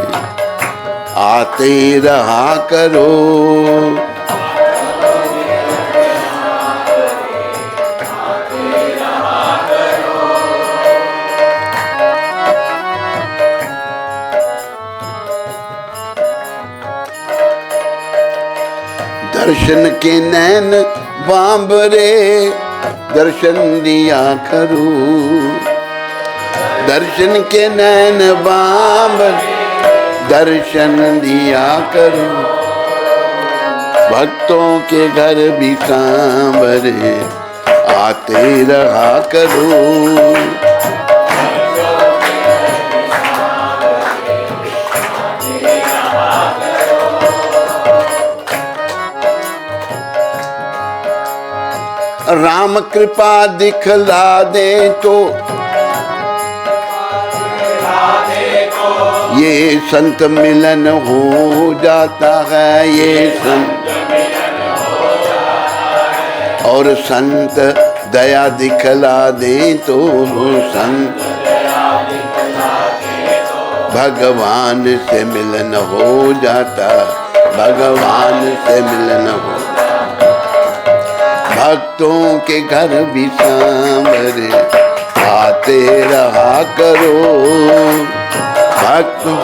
आते रहा करो। दर्शन के नैन बांबरे दर्शन दिया करो। दर्शन के नैन बांबरे दर्शन दिया करो। भक्तों के घर भी सांवरे आते रहा करो। राम कृपा दिखला दे तो ये संत मिलन हो जाता है, ये संत और संत दया दिखला दे तो संत भगवान से मिलन हो जाता, भगवान से मिलन हो। भक्तों के घर भी सांवरे आते रहा करो, भक्तों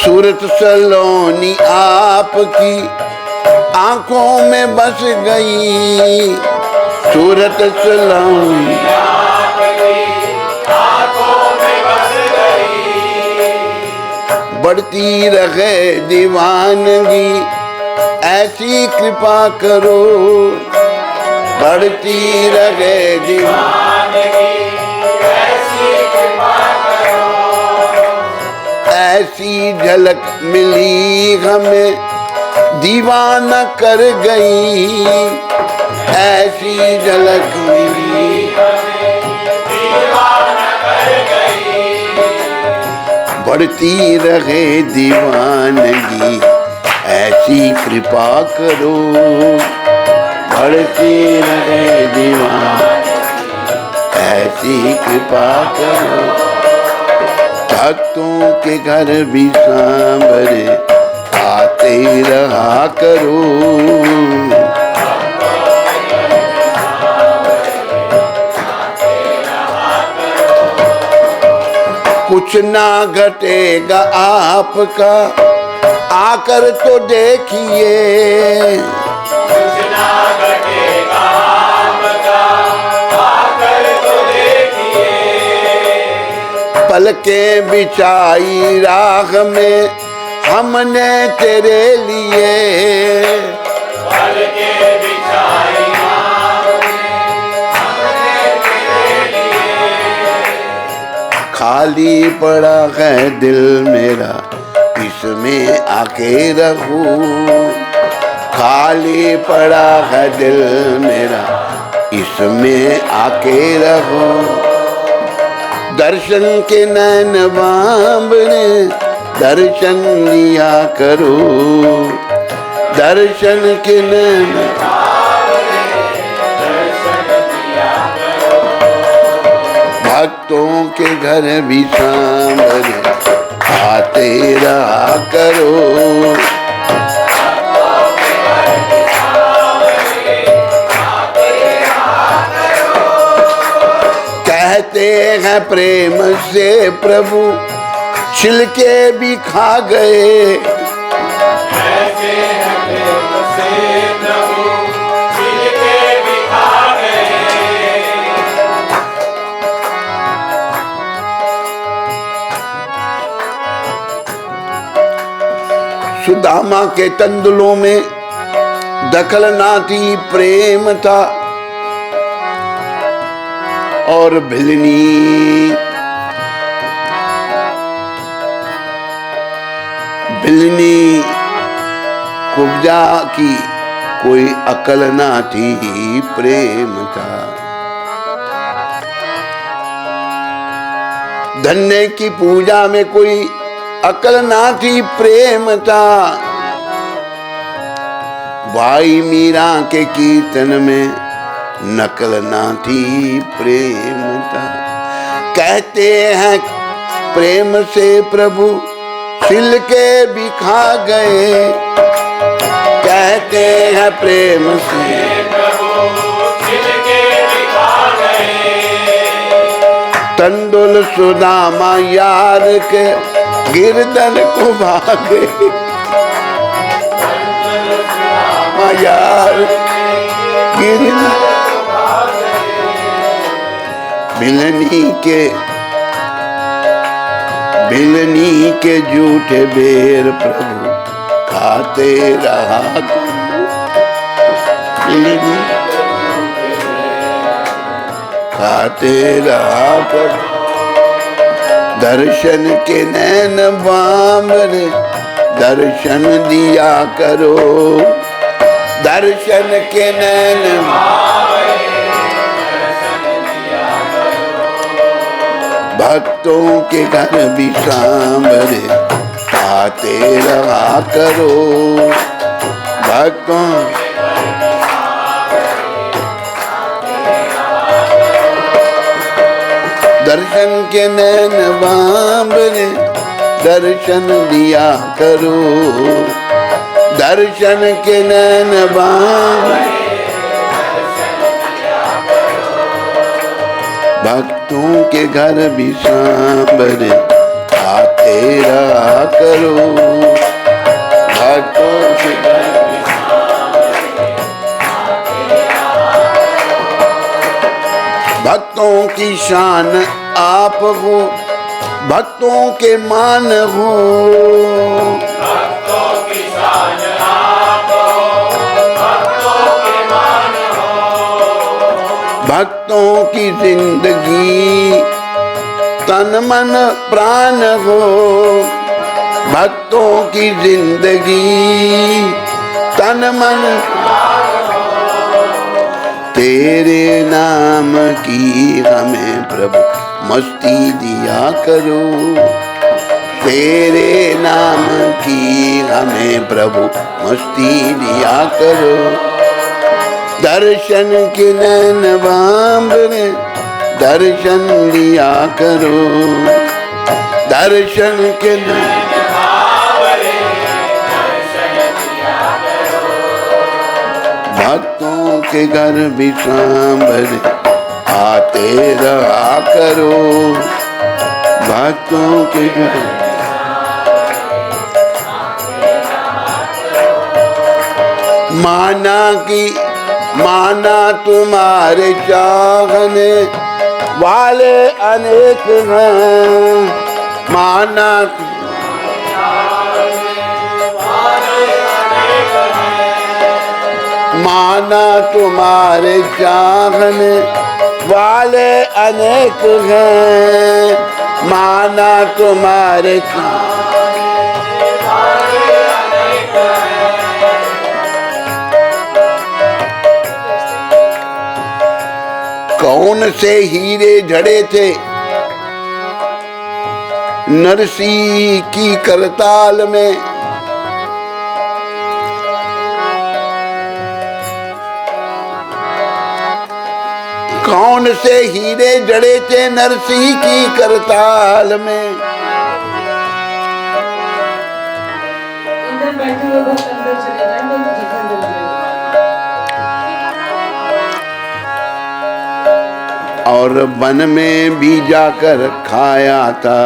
सूरत सलोनी आपकी आंखों में बस गई, सूरत सलोनी बढ़ती रहे दीवानगी, ऐसी कृपा करो, बढ़ती रहे दीवानगी, ऐसी कृपा करो। ऐसी झलक मिली हमें दीवाना कर गई, ऐसी झलक मिली हमें दीवाना कर गई। बढ़ती रहे दीवानगी, ऐसी कृपा करो, बढ़ती रहे दीवानगी, ऐसी कृपा करो। भक्तों के घर भी सांवरे आते रहा करो, कुछ ना घटेगा आपका आकर तो देखिए, कुछ ना घटेगा आपका आकर तो देखिए। पलके बिछाई राह में हमने तेरे लिए, पलके बिछाई राह में हमने तेरे लिए। खाली पड़ा है दिल मेरा इसमें आके रहूं, खाली पड़ा है दिल मेरा इसमें आके रहूं। दर्शन के नैन बांबने दर्शन लिया करो, दर्शन के नैन दर्शन लिया करो। भक्तों के घर भी सांवरे आते रहा करो, कहते हैं प्रेम से प्रभु छिलके भी खा गए, कहते हैं प्रेम से प्रभु छिलके भी खा गए। सुदामा के तंदुलों में दखल ना थी, प्रेम था और भिलनी कुब्जा की कोई अकल ना थी, प्रेम था। धन्य की पूजा में कोई अकल ना थी, प्रेम था। भाई मीरा के कीर्तन में नकल ना थी, प्रेम था। कहते हैं प्रेम से प्रभु छिलके भी खा गए, कहते हैं प्रेम से प्रभु छिलके भी खा गए। तंदुल सुदामा यार के गिरदन को भागे, यार गिरदन भिलनी के झूठे बेर प्रभु खाते रहा, खाते रहा प्रभु। दर्शन के नैन बामरे दर्शन दिया करो, दर्शन के नैन भक्तों के घर भी सांवरे आते रहा करो। भक्तों दर्शन के नैन बांबरे दर्शन दिया करो, दर्शन के नैन बांबरे भक्तों के घर भी सांवरे आते रहा करो। भक्तों के घर भी भक्तों की शान आप हो, भक्तों के मान हो, भक्तों की शान आप हो, भक्तों के मान हो। भक्तों की जिंदगी तन मन प्राण हो, भक्तों की जिंदगी तन मन तेरे नाम की हमें प्रभु मस्ती दिया करो, तेरे नाम की हमें प्रभु मस्ती दिया करो। दर्शन के नैन बांबरे दर्शन दिया करो, दर्शन के नैन भक्तों के घर भी सांवरे आते रहा करो। भक्तों के घर माना तुम्हारे चाहने वाले अनेक हैं, माना तुम्हारे चाहने वाले अनेक हैं, माना तुम्हारे कौन से हीरे जड़े थे नरसी की करताल में, कौन से हीरे जड़े थे नरसी की करताल में। इधर बैठे हुए भक्त अंदर चले जाएं, नहीं तो जिधर डूब जाएगा। और वन में भी जाकर खाया था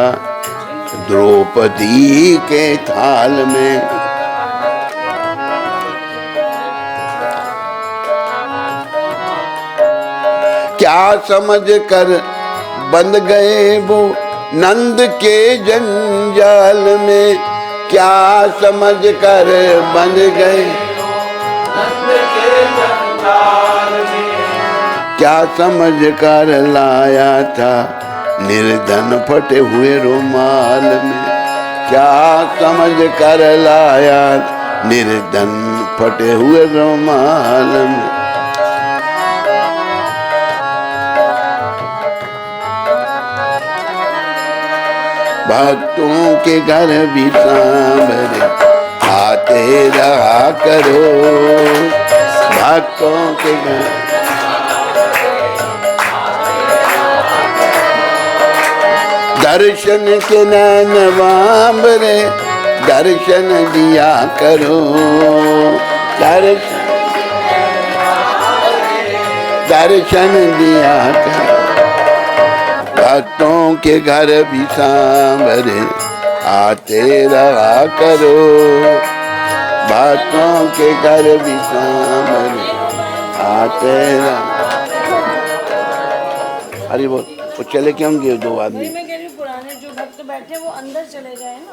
द्रौपदी के थाल में, क्या समझ कर बंध गए वो नंद के जंजाल में, क्या समझ कर बंध गए नंद के जंजाल में, क्या समझ कर लाया था निर्धन फटे हुए रुमाल में, क्या समझ कर लाया निर्धन फटे हुए रुमाल में। भक्तों के घर भी सांवरे आते रहा करो, भक्तों के घर दर्शन के नैन बांबरे दर्शन दिया करो, दर्शन दिया करो। भक्तों के घर भी सांवरे आते रहा करो, भक्तों के घर भी सांवरे आते रहा। अरे वो चले क्यों गए दो आदमी? मैं कह रही हूँ पुराने जो भक्त बैठे वो अंदर चले जाए ना,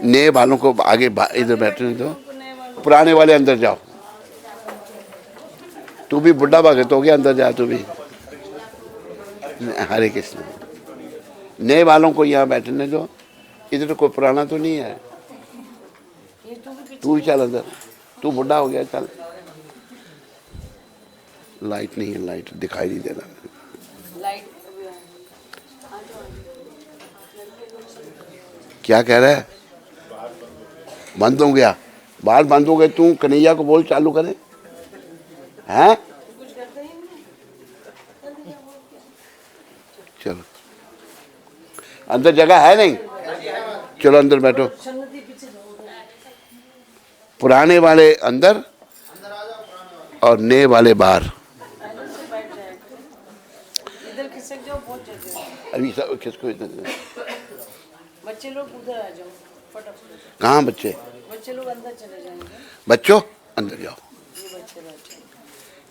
नए वालों को आगे इधर बैठने दो, पुराने वाले अंदर जाओ। तू भी बुढ़ा भगत हो गया, अंदर जा तू भी। हरे कृष्ण। नए वालों को यहाँ बैठने दो, इधर कोई पुराना तो नहीं है। तू भी चल अंदर, तू बुढ़ा हो गया, चल। लाइट नहीं है, लाइट दिखाई नहीं दे रहा। लाइट क्या कह रहा है? बंद हो गया, बाहर बंद हो गए। तू कन्हैया को बोल चालू करे। हैं? चलो अंदर जगह है नहीं, चलो अंदर बैठो। पुराने वाले अंदर और नए वाले बाहर। इधर खिसक जाओ, बहुत जगह है। अभी सब किसको इधर? बच्चे लोग उधर आ जाओ फटाफट। कहाँ बच्चे? बच्चे लोग अंदर चले जाएंगे। बच्चों अंदर जाओ। ये बच्चे बैठे हैं।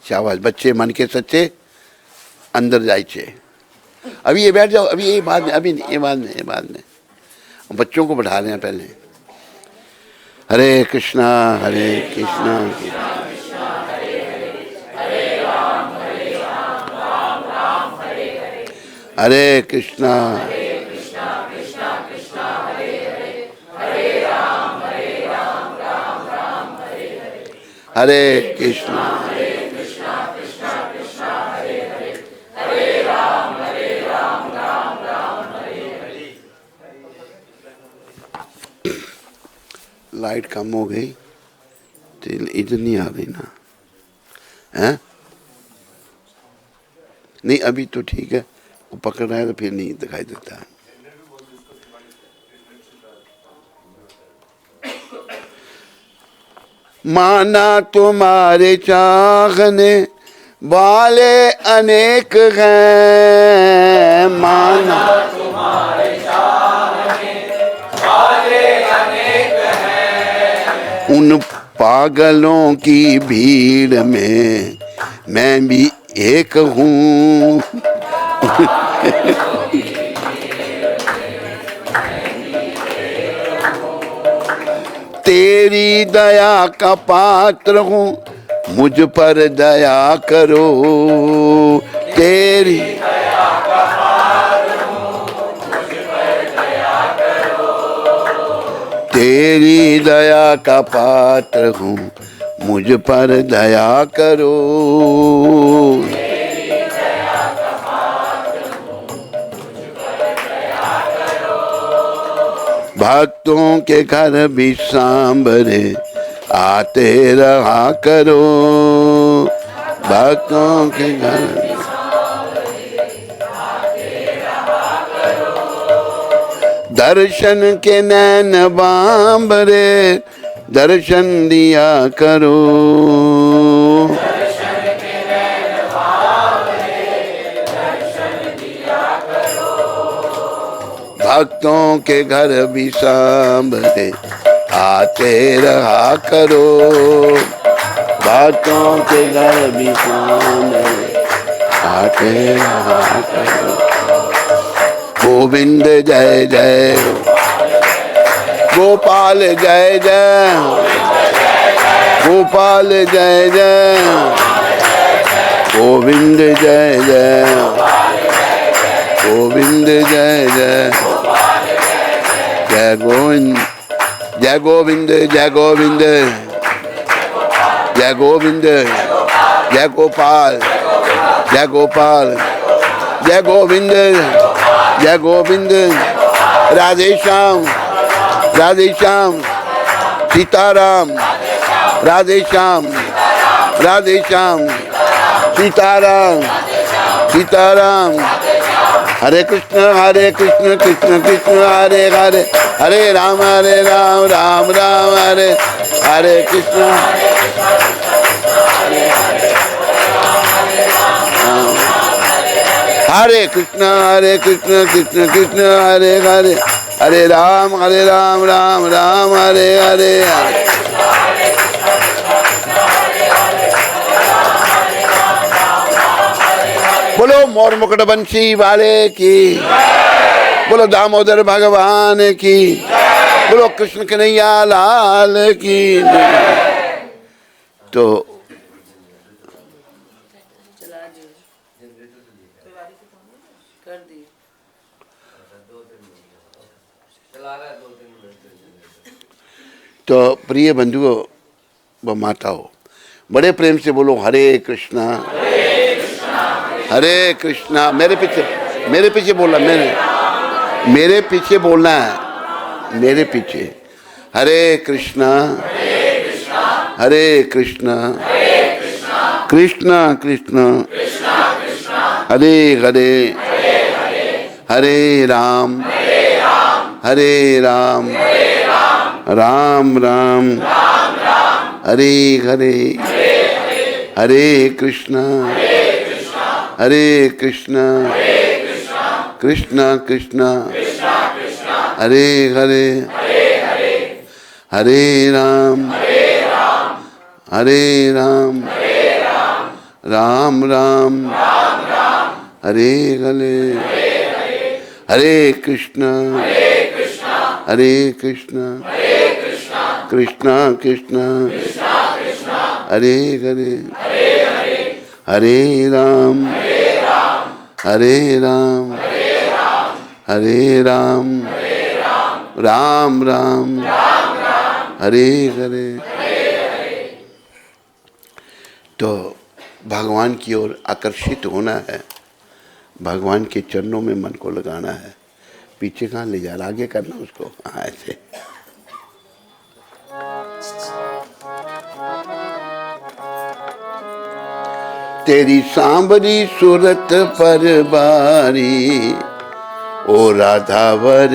शाबाश बच्चे, मन के सच्चे, अंदर जाइए। अभी ये बैठ जाओ, अभी ये बाद में, अभी नहीं, ये बाद में, ये बाद में। बच्चों को बैठा रहे हैं पहले। हरे कृष्णा हरे कृष्णा हरे कृष्णा हरे कृष्णा। लाइट कम हो गई तो इधर नहीं आ रही ना, है? नहीं अभी तो ठीक है, वो पकड़ रहा है तो फिर नहीं दिखाई देता। माना तुम्हारे चाहने वाले अनेक हैं, माना तुम्हारे चाहने वाले अनेक हैं। उन पागलों की भीड़ में मैं भी एक हूँ। तेरी दया का पात्र हूँ, मुझ पर दया करो। तेरी दया का पात्र हूँ, मुझ पर दया करो। तेरी दया का पात्र हूँ, मुझ पर दया करो। तेरी दया का पात्र हूँ, मुझ पर दया करो। भक्तों के घर भी सांभरे आते रहा करो। भक्तों के घर दर्शन के नैन बांबरे दर्शन दिया करो। भक्तों के घर भी सांभरे आते रहा करो। भक्तों के घर भी सांभरे आते रहा करो। गोविंद जय जय, गोपाल जय जय, गोपाल जय जय, गोविंद जय जय, गोविंद जय जय, जय गोविंद, जय गोविंद, जय गोविंद, जय गोविंद, जय गोपाल, जय गोपाल, जय गोविंद, जय गोविंद। राधे श्याम, राधे श्याम, सीताराम, राधे श्याम, राधे श्याम, सीताराम, सीताराम। हरे कृष्ण कृष्ण कृष्ण हरे हरे, हरे राम राम राम हरे हरे कृष्ण। हरे कृष्ण कृष्ण कृष्ण हरे हरे, हरे राम राम राम हरे हरे हरे। बोलो मोर मुकुट बंशी वाले की, बोलो दामोदर भगवान की, बोलो कृष्ण कन्हैया लाल की। तो कर दी। तो प्रिय बंधुओं व माताओं, बड़े प्रेम से बोलो हरे कृष्णा हरे कृष्णा। मेरे पीछे बोलना, मेरे पीछे बोलना है, मेरे पीछे। हरे कृष्णा हरे कृष्णा कृष्णा कृष्णा हरे हरे हरे राम हरे राम राम राम हरे हरे हरे कृष्णा कृष्णा कृष्णा हरे हरे हरे राम राम राम हरे हरे हरे कृष्णा कृष्णा कृष्णा हरे हरे हरे राम राम राम हरे हरे। तो भगवान की ओर आकर्षित होना है, भगवान के चरणों में मन को लगाना है। पीछे कहाँ ले जा रहा, आगे करना उसको। हाँ ऐसे। तेरी सांवरी सूरत पर बारी, ओ राधावर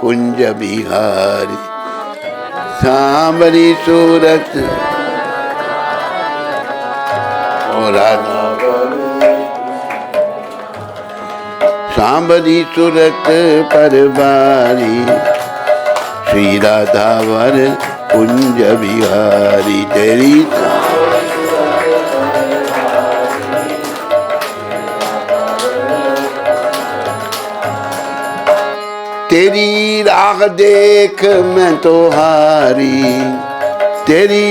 कुंज बिहारी। सांवरी सूरत ओ राधावर, सांवरी सूरत पर बारी, श्री राधावर कुंज बिहारी। तेरी राह देख मैं तो हारी, तेरी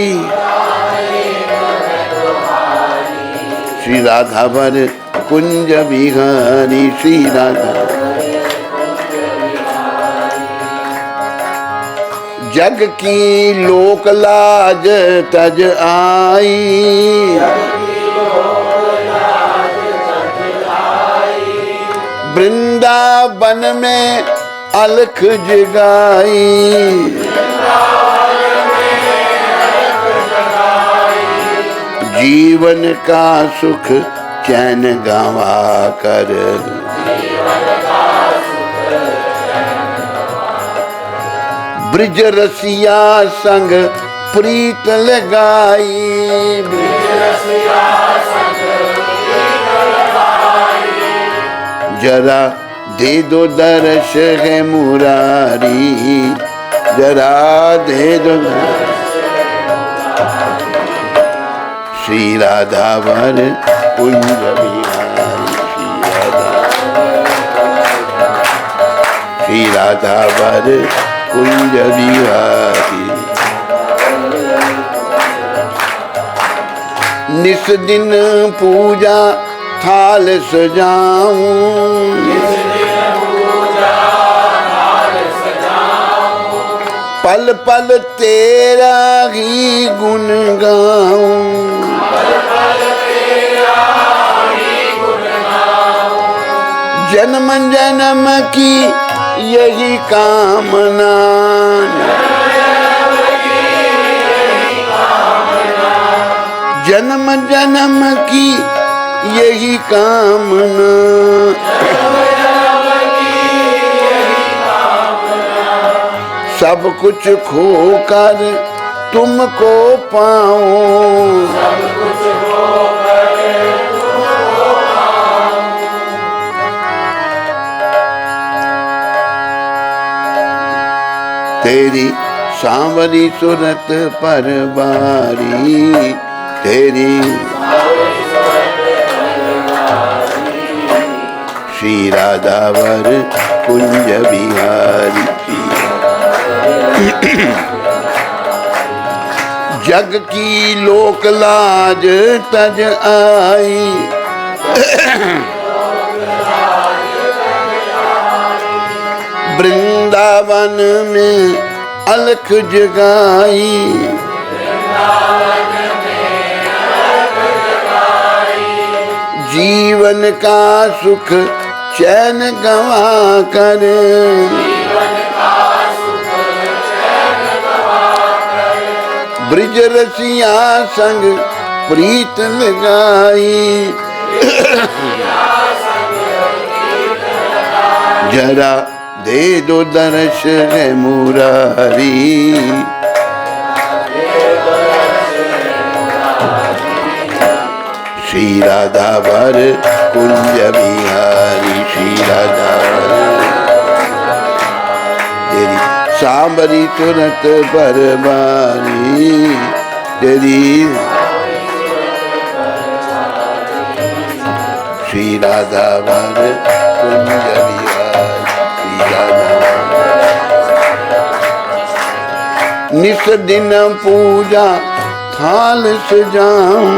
श्री राधावर कुंज बिहारी। श्री राधा जग की लोक लाज तज आई, वृंदावन में अलख जगाई। जीवन का सुख चैन गवा कर, ब्रिज रसिया संग प्रीत लगाई। जरा दे दो दर्श है मुरारी, जरा दे दो। श्री राधावर कुंज बिहारी, श्री राधावर कुंज बिहारी। निस दिन पूजा थाल सजाऊं, पल पल तेरा ही गुण गाऊं। जन्म जन्म की यही कामना, जन्म जन्म की यही कामना। सब कुछ खोकर तुमको पाऊं, तेरी सांवरी सूरत पर बारी, तेरी श्री राधावर कुंज बिहारी। जग की लोक लाज तज आई, वृंदावन में अलख जगाई, जीवन का सुख चैन गवा कर, ब्रिज रसिया संग प्रीत लगाई, जरा दे दो दर्श है मुरारी, श्री राधा वर कुंज बिहारी, श्री राधा तेरी सांबरी तुरंत बरबारी, तेरी श्री राधा वर कुंज बिहारी, श्री राधा निस दिन पूजा थाल सजाऊं,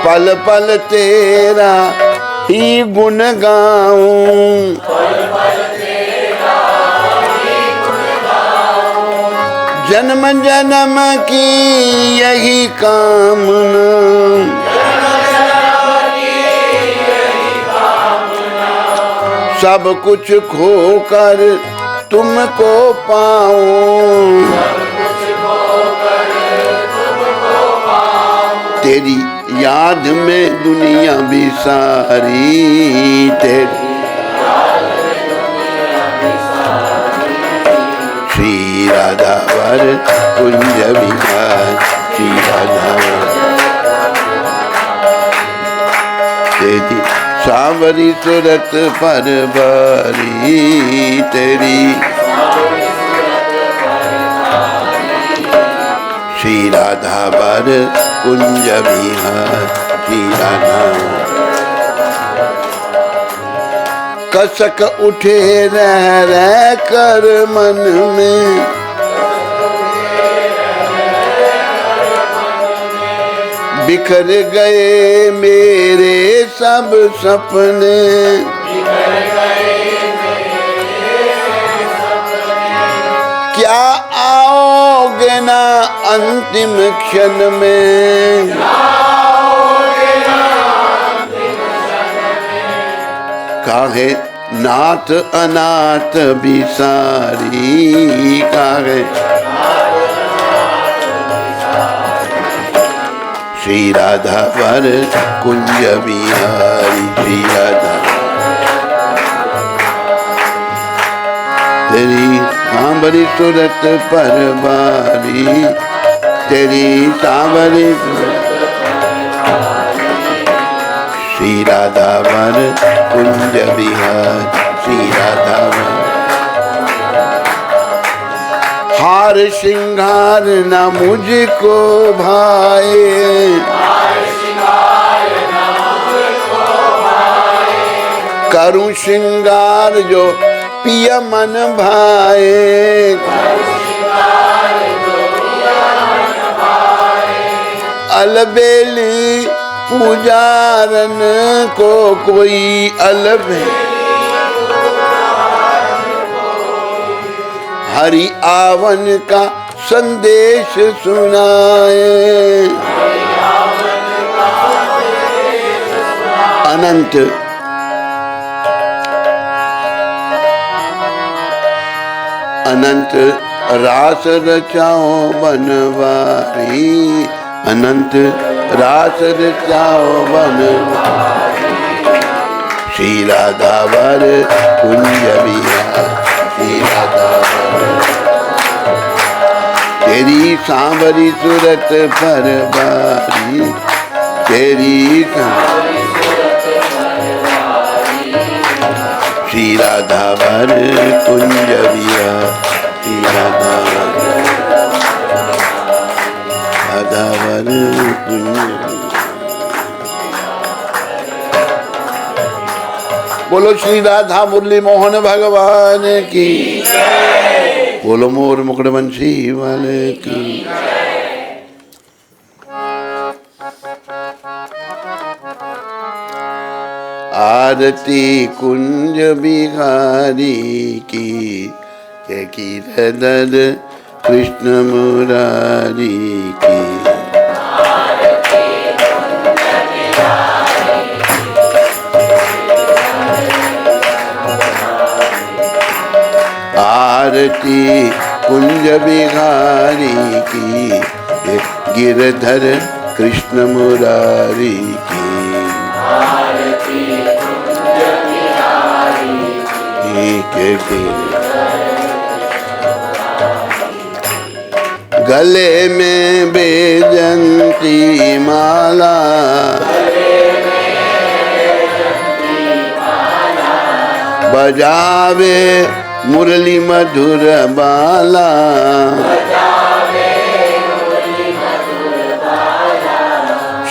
पल पल तेरा ही गुण गाऊं, जन्म जन्म की यही कामना, सब कुछ खोकर तुमको पाऊं, तेरी याद में दुनिया भी सारी, तेरी श्री राधा वर कुंज बिहारी, श्री राधा तेरी सांवरी सूरत पर बारी, तेरी श्री राधा वर कुंज बिहारी, श्री राधा कसक उठे रह कर मन में, बिखर गए मेरे सब सपने, क्या आओगे ना अंतिम क्षण में, काहे नाथ अनाथ बिसारी, काहे श्री राधा वर कुंज बिहारी, श्री राधा तेरी सांवरी सूरत पर बारी, तेरी सांवरी श्री राधा वर कुंज बिहारी, श्री राधा हार श्रृंगार न मुझको भाए, करूं श्रृंगार जो पिया मन भाए, अलबेली पुजारन को कोई अलबेली, हरि आवन का संदेश सुनाए, अनंत अनंत रास रचाओ बनवारी, अनंत रास रचाओ बनवारी, श्री राधा वर कुंज बिहारी, श्री राधा तेरी सांवरी सूरत पर बारी, तेरी श्री राधा वर कुंज बिहारी, श्री राधा वर कुंज। बोलो श्री राधा मुरली मोहन भगवान की, बोलो मोर मुकुटवंशी वाले की। आरती कुंज बिहारी की, जय गिरधर कृष्ण मुरारी की। आरती कुंज बिहारी की, जय गिरधर कृष्ण मुरारी की। गले में बेजंती माला, बजावे मुरली मधुर बाला,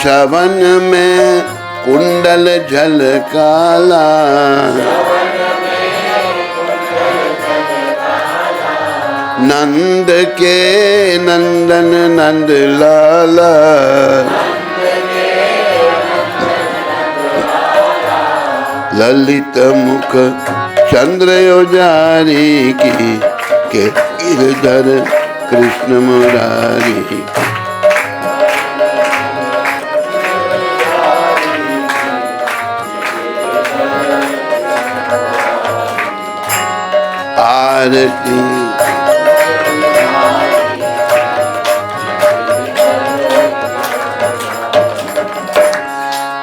श्रवण में कुंडल झलकाला, नंद के नंदन नंद लाला, ललित मुख चंद्र योजारी की, के गिरधर कृष्ण मुरारी। आरती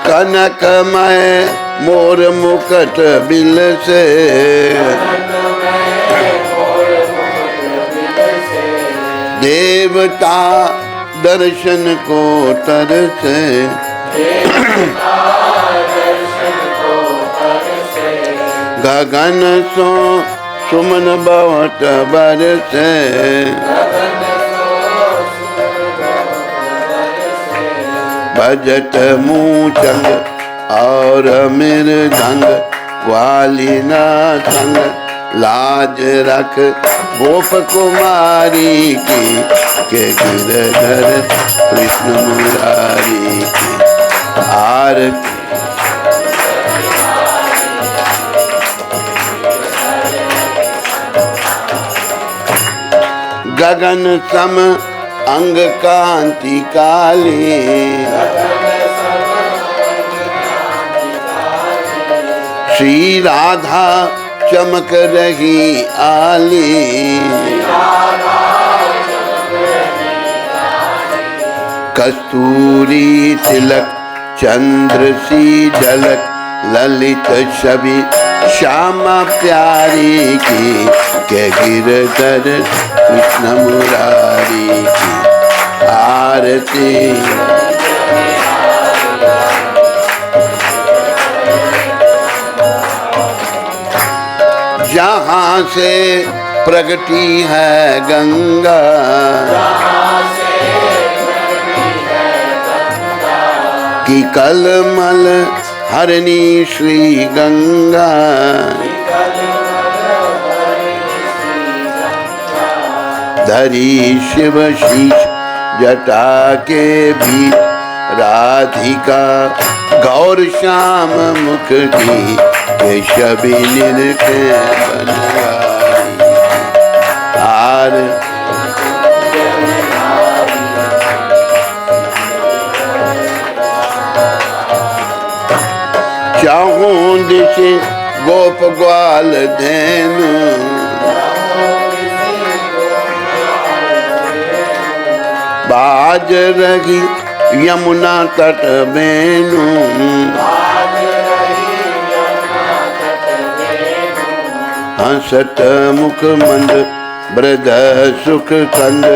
कनकमय मोर मुकुट बिल से, देवता दर्शन को तरसे, गगन सो सुमन बवट बरसे, बजट मूचंग और मृदंग, वाली ना संग लाज रख गोप कुमारी की, के गिरधर कृष्ण मुरारी की। आरती गगन सम अंग कांति काली, श्री राधा चमक रही आली, कस्तूरी तिलक चंद्र सी झलक, ललित छवि श्यामा प्यारी की, के गिरधर कृष्ण मुरारी की। आरती जहाँ से प्रगटी है गंगा, की कलमल हरणी श्री गंगा, धरी शिव शीश जटा के बीच, राधिका गौर श्याम मुख की, केशवी निरखे बनवारी। चाहूं दिशे गोप ग्वाल धेनु, बाज रही यमुना तट बेनु, हंसत मुख मंद ब्रद सुख कंद,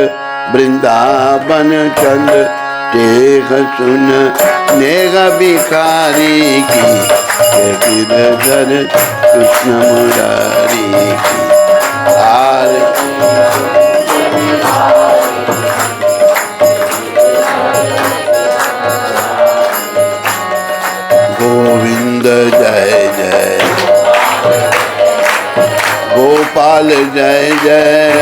वृंदावन चंद टेक सुन नेग भिखारी की, गिरधर कृष्ण मुरारी की। गोविंद जय जय, गोपाल जय जय,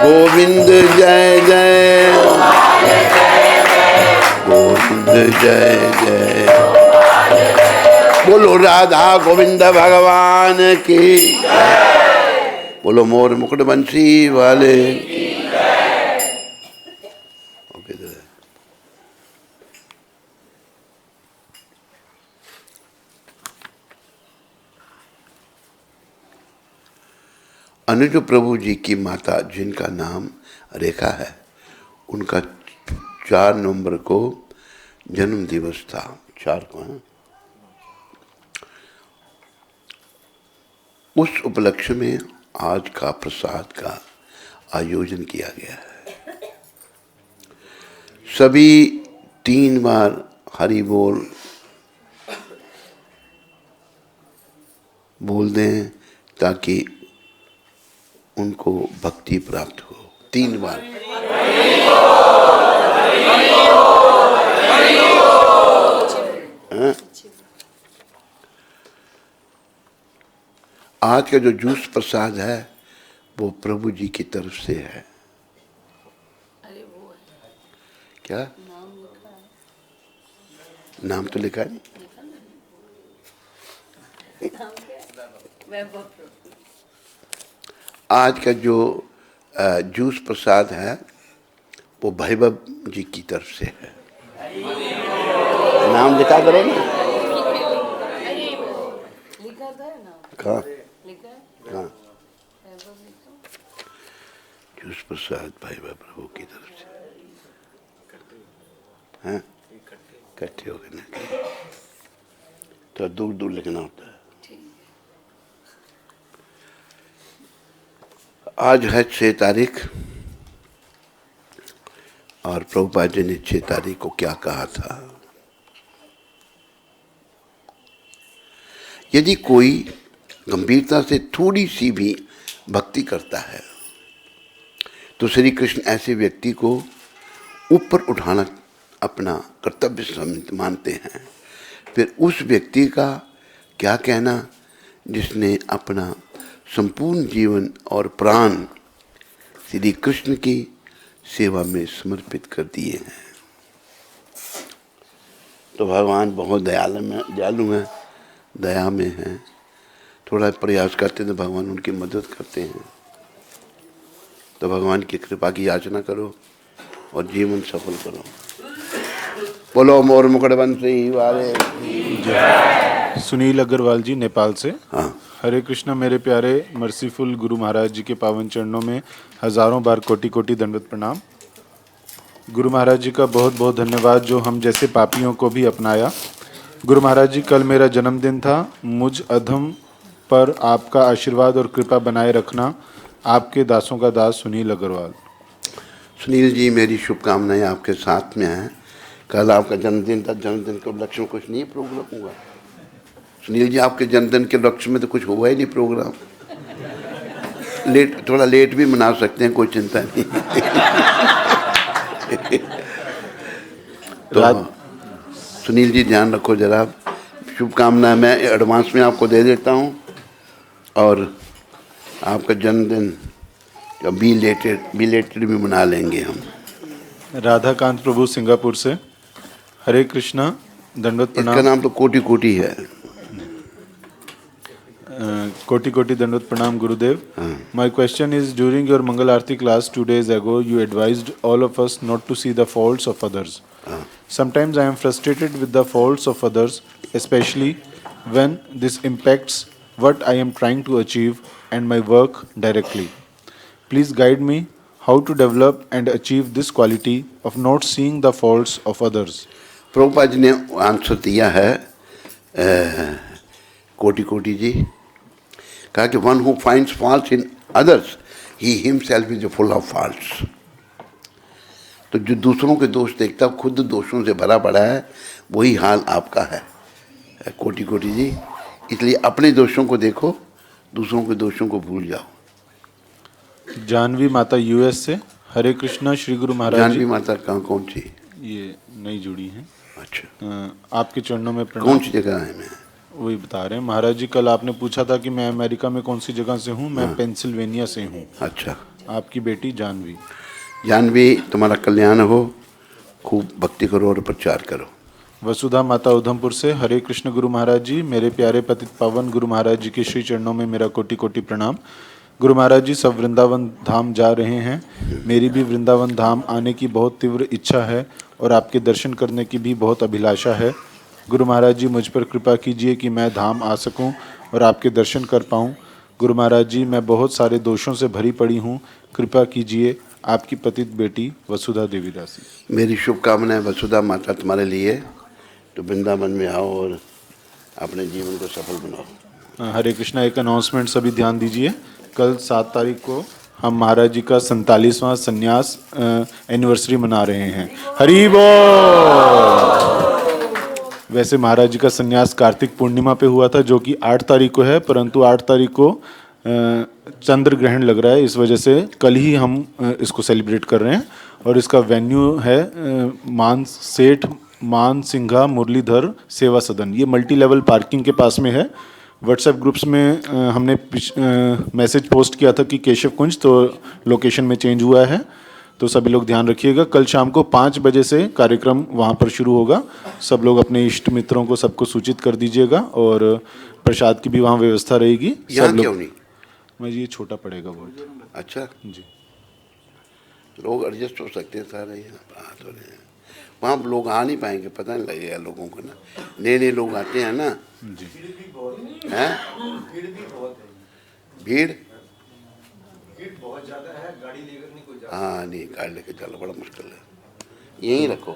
गोविंद जय जय, गोविंद जय जय। बोलो राधा गोविंद भगवान की, बोलो मोर मुकुट बंसी वाले। ओके दादा। अनुज प्रभु जी की माता जिनका नाम रेखा है, उनका 4 नवंबर को जन्म दिवस था। 4 को है। उस उपलक्ष्य में आज का प्रसाद का आयोजन किया गया है। सभी 3 बार हरि बोल दें ताकि उनको भक्ति प्राप्त हो। 3 बार। आज का जो जूस प्रसाद है वो प्रभु जी की तरफ से है। क्या नाम तो लिखा नहीं? आज का जो जूस प्रसाद है वो भैरव जी की तरफ से है। नाम लिखा करो ना। कहाँ कहाँ? जूस प्रसाद भैरव प्रभु की तरफ से। हैं इकट्ठे हो गए ना, तो दूर दूर लिखना होता है। आज है 6 तारीख और प्रभुपाद जी ने 6 तारीख को क्या कहा था? यदि कोई गंभीरता से थोड़ी सी भी भक्ति करता है तो श्री कृष्ण ऐसे व्यक्ति को ऊपर उठाना अपना कर्तव्य मानते हैं। फिर उस व्यक्ति का क्या कहना जिसने अपना संपूर्ण जीवन और प्राण श्री कृष्ण की सेवा में समर्पित कर दिए हैं। तो भगवान बहुत दयालु हैं, दया में हैं। थोड़ा प्रयास करते तो भगवान उनकी मदद करते हैं। तो भगवान की कृपा की याचना करो और जीवन सफल करो। बोलो मोर मुकुट बंसी वाले। सुनील अग्रवाल जी नेपाल से। हाँ। हरे कृष्णा मेरे प्यारे मर्सीफुल गुरु महाराज जी के पावन चरणों में हजारों बार कोटि कोटि दंडवत प्रणाम। गुरु महाराज जी का बहुत बहुत धन्यवाद जो हम जैसे पापियों को भी अपनाया। गुरु महाराज जी कल मेरा जन्मदिन था। मुझ अधम पर आपका आशीर्वाद और कृपा बनाए रखना। आपके दासों का दास सुनील अग्रवाल। सुनील जी मेरी शुभकामनाएं आपके साथ में हैं। कल आपका जन्मदिन था, जन्मदिन के उपलक्ष्य में कुछ नहीं प्रोग्राम हुआ। सुनील जी आपके जन्मदिन के उपलक्ष्य में तो कुछ हुआ ही नहीं प्रोग्राम। थोड़ा लेट भी मना सकते हैं, कोई चिंता नहीं। तो सुनील जी ध्यान रखो जरा। शुभकामनाएं मैं एडवांस में आपको दे देता हूं और आपका जन्मदिन बिलेटेड भी मना लेंगे हम। राधाकांत प्रभु सिंगापुर से। हरे कृष्णा दंडवत प्रणाम। इसका नाम तो कोटि कोटि है। कोटि कोटि दंडवत प्रणाम गुरुदेव। My question is, during your Mangal Aarti class 2 days ago, you advised all of us not to see the faults of others. Sometimes I am frustrated with the faults of others, especially when this impacts what I am trying to achieve and my work directly. Please guide me how to develop and achieve this quality of not seeing the faults of others. Prabhupada ji ने आंसर दिया है कोटि कोटि जी। कहा कि one who finds faults in others he himself is full of faults. तो जो दूसरों के दोष देखता है खुद दोषों से भरा पड़ा है, वही हाल आपका है कोटि कोटि जी। इसलिए अपने दोषों को देखो, दूसरों के दोषों को भूल जाओ। जानवी माता यूएस से। हरे कृष्णा श्री गुरु महाराज जी। जानवी माता कहाँ कौन सी? ये नई जुड़ी हैं। अच्छा। आपके चरणों में प्रणाम। कौन सी जगह है? मैं वही बता रहे हैं महाराज जी। कल आपने पूछा था कि मैं अमेरिका में कौन सी जगह से हूँ। मैं पेंसिल्वेनिया से हूँ। अच्छा। आपकी बेटी जानवी। जानवी तुम्हारा कल्याण हो, खूब भक्ति करो और प्रचार करो। वसुधा माता उधमपुर से। हरे कृष्ण गुरु महाराज जी, मेरे प्यारे पतित पावन गुरु महाराज जी के श्री चरणों में मेरा कोटि कोटि प्रणाम। गुरु महाराज जी, सब वृंदावन धाम जा रहे हैं। मेरी भी वृंदावन धाम आने की बहुत तीव्र इच्छा है और आपके दर्शन करने की भी बहुत अभिलाषा है। गुरु महाराज जी, मुझ पर कृपा कीजिए कि मैं धाम आ सकूं और आपके दर्शन कर पाऊं। गुरु महाराज जी, मैं बहुत सारे दोषों से भरी पड़ी हूं, कृपा कीजिए। आपकी पतित बेटी वसुधा देवीदासी। मेरी शुभकामनाएं वसुधा माता तुम्हारे लिए। तो वृंदावन में आओ और अपने जीवन को सफल बनाओ। हरे कृष्णा, एक अनाउंसमेंट सभी ध्यान दीजिए। कल 7 तारीख को हम महाराज जी का 47वां संन्यास एनिवर्सरी मना रहे हैं। हरि बोल। वैसे महाराज जी का संन्यास कार्तिक पूर्णिमा पे हुआ था, जो कि 8 तारीख को है, परंतु 8 तारीख को चंद्र ग्रहण लग रहा है, इस वजह से कल ही हम इसको सेलिब्रेट कर रहे हैं। और इसका वेन्यू है मान सिंघा मुरलीधर सेवा सदन। ये मल्टी लेवल पार्किंग के पास में है। व्हाट्सएप ग्रुप्स में हमने मैसेज पोस्ट किया था कि केशव कुंज, तो लोकेशन में चेंज हुआ है, तो सभी लोग ध्यान रखिएगा। कल शाम को 5 बजे से कार्यक्रम वहाँ पर शुरू होगा। सब लोग अपने इष्ट मित्रों को सबको सूचित कर दीजिएगा और प्रसाद की भी वहाँ व्यवस्था रहेगी। यहाँ क्यों नहीं? मैं ये छोटा पड़ेगा बहुत। अच्छा जी, लोग एडजस्ट हो सकते हैं सारे, यहाँ बात हो रहे हैं। वहाँ लोग आ नहीं पाएंगे, पता नहीं लगेगा लोगों को ना। नए नए लोग आते हैं ना जी। हैं। भीड़ बहुत ज्यादा है, गाड़ी लेकर नहीं कोई जा। हाँ नहीं, गाड़ी लेके चलो बड़ा मुश्किल है। यहीं रखो,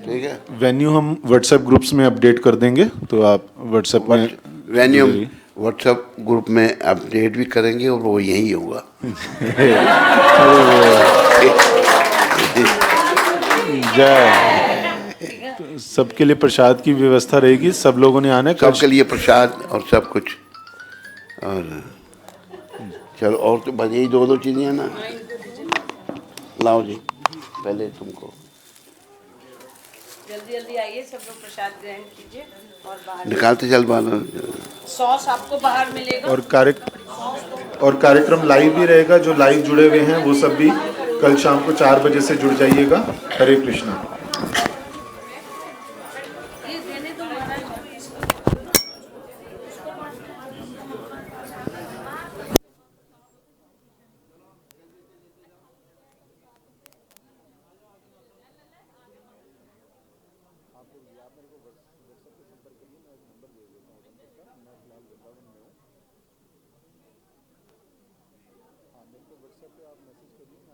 ठीक है। वेन्यू हम व्हाट्सएप ग्रुप्स में अपडेट कर देंगे, तो आप व्हाट्सएप में वेन्यू व्हाट्सएप ग्रुप में अपडेट भी करेंगे और वो यहीं होगा। जय। तो सबके लिए प्रसाद की व्यवस्था रहेगी, सब लोगों ने आना है। सबके लिए प्रसाद और सब कुछ। और चलो, और तो बस यही 2 चीज़ें हैं ना। लाओ जी, पहले तुमको जल्दी जल्दी आइए, सब लोग प्रसाद ग्रहण कीजिए और बाहर निकालते चल बाहर। सॉस आपको बाहर मिलेगा। और कार्यक्रम लाइव भी रहेगा। जो लाइव जुड़े हुए हैं वो सब भी कल शाम को 4 बजे से जुड़ जाइएगा। हरे कृष्णा। ये देने दो महाराज को इसको। व्हाट्सएप पे आप मैसेज करिए।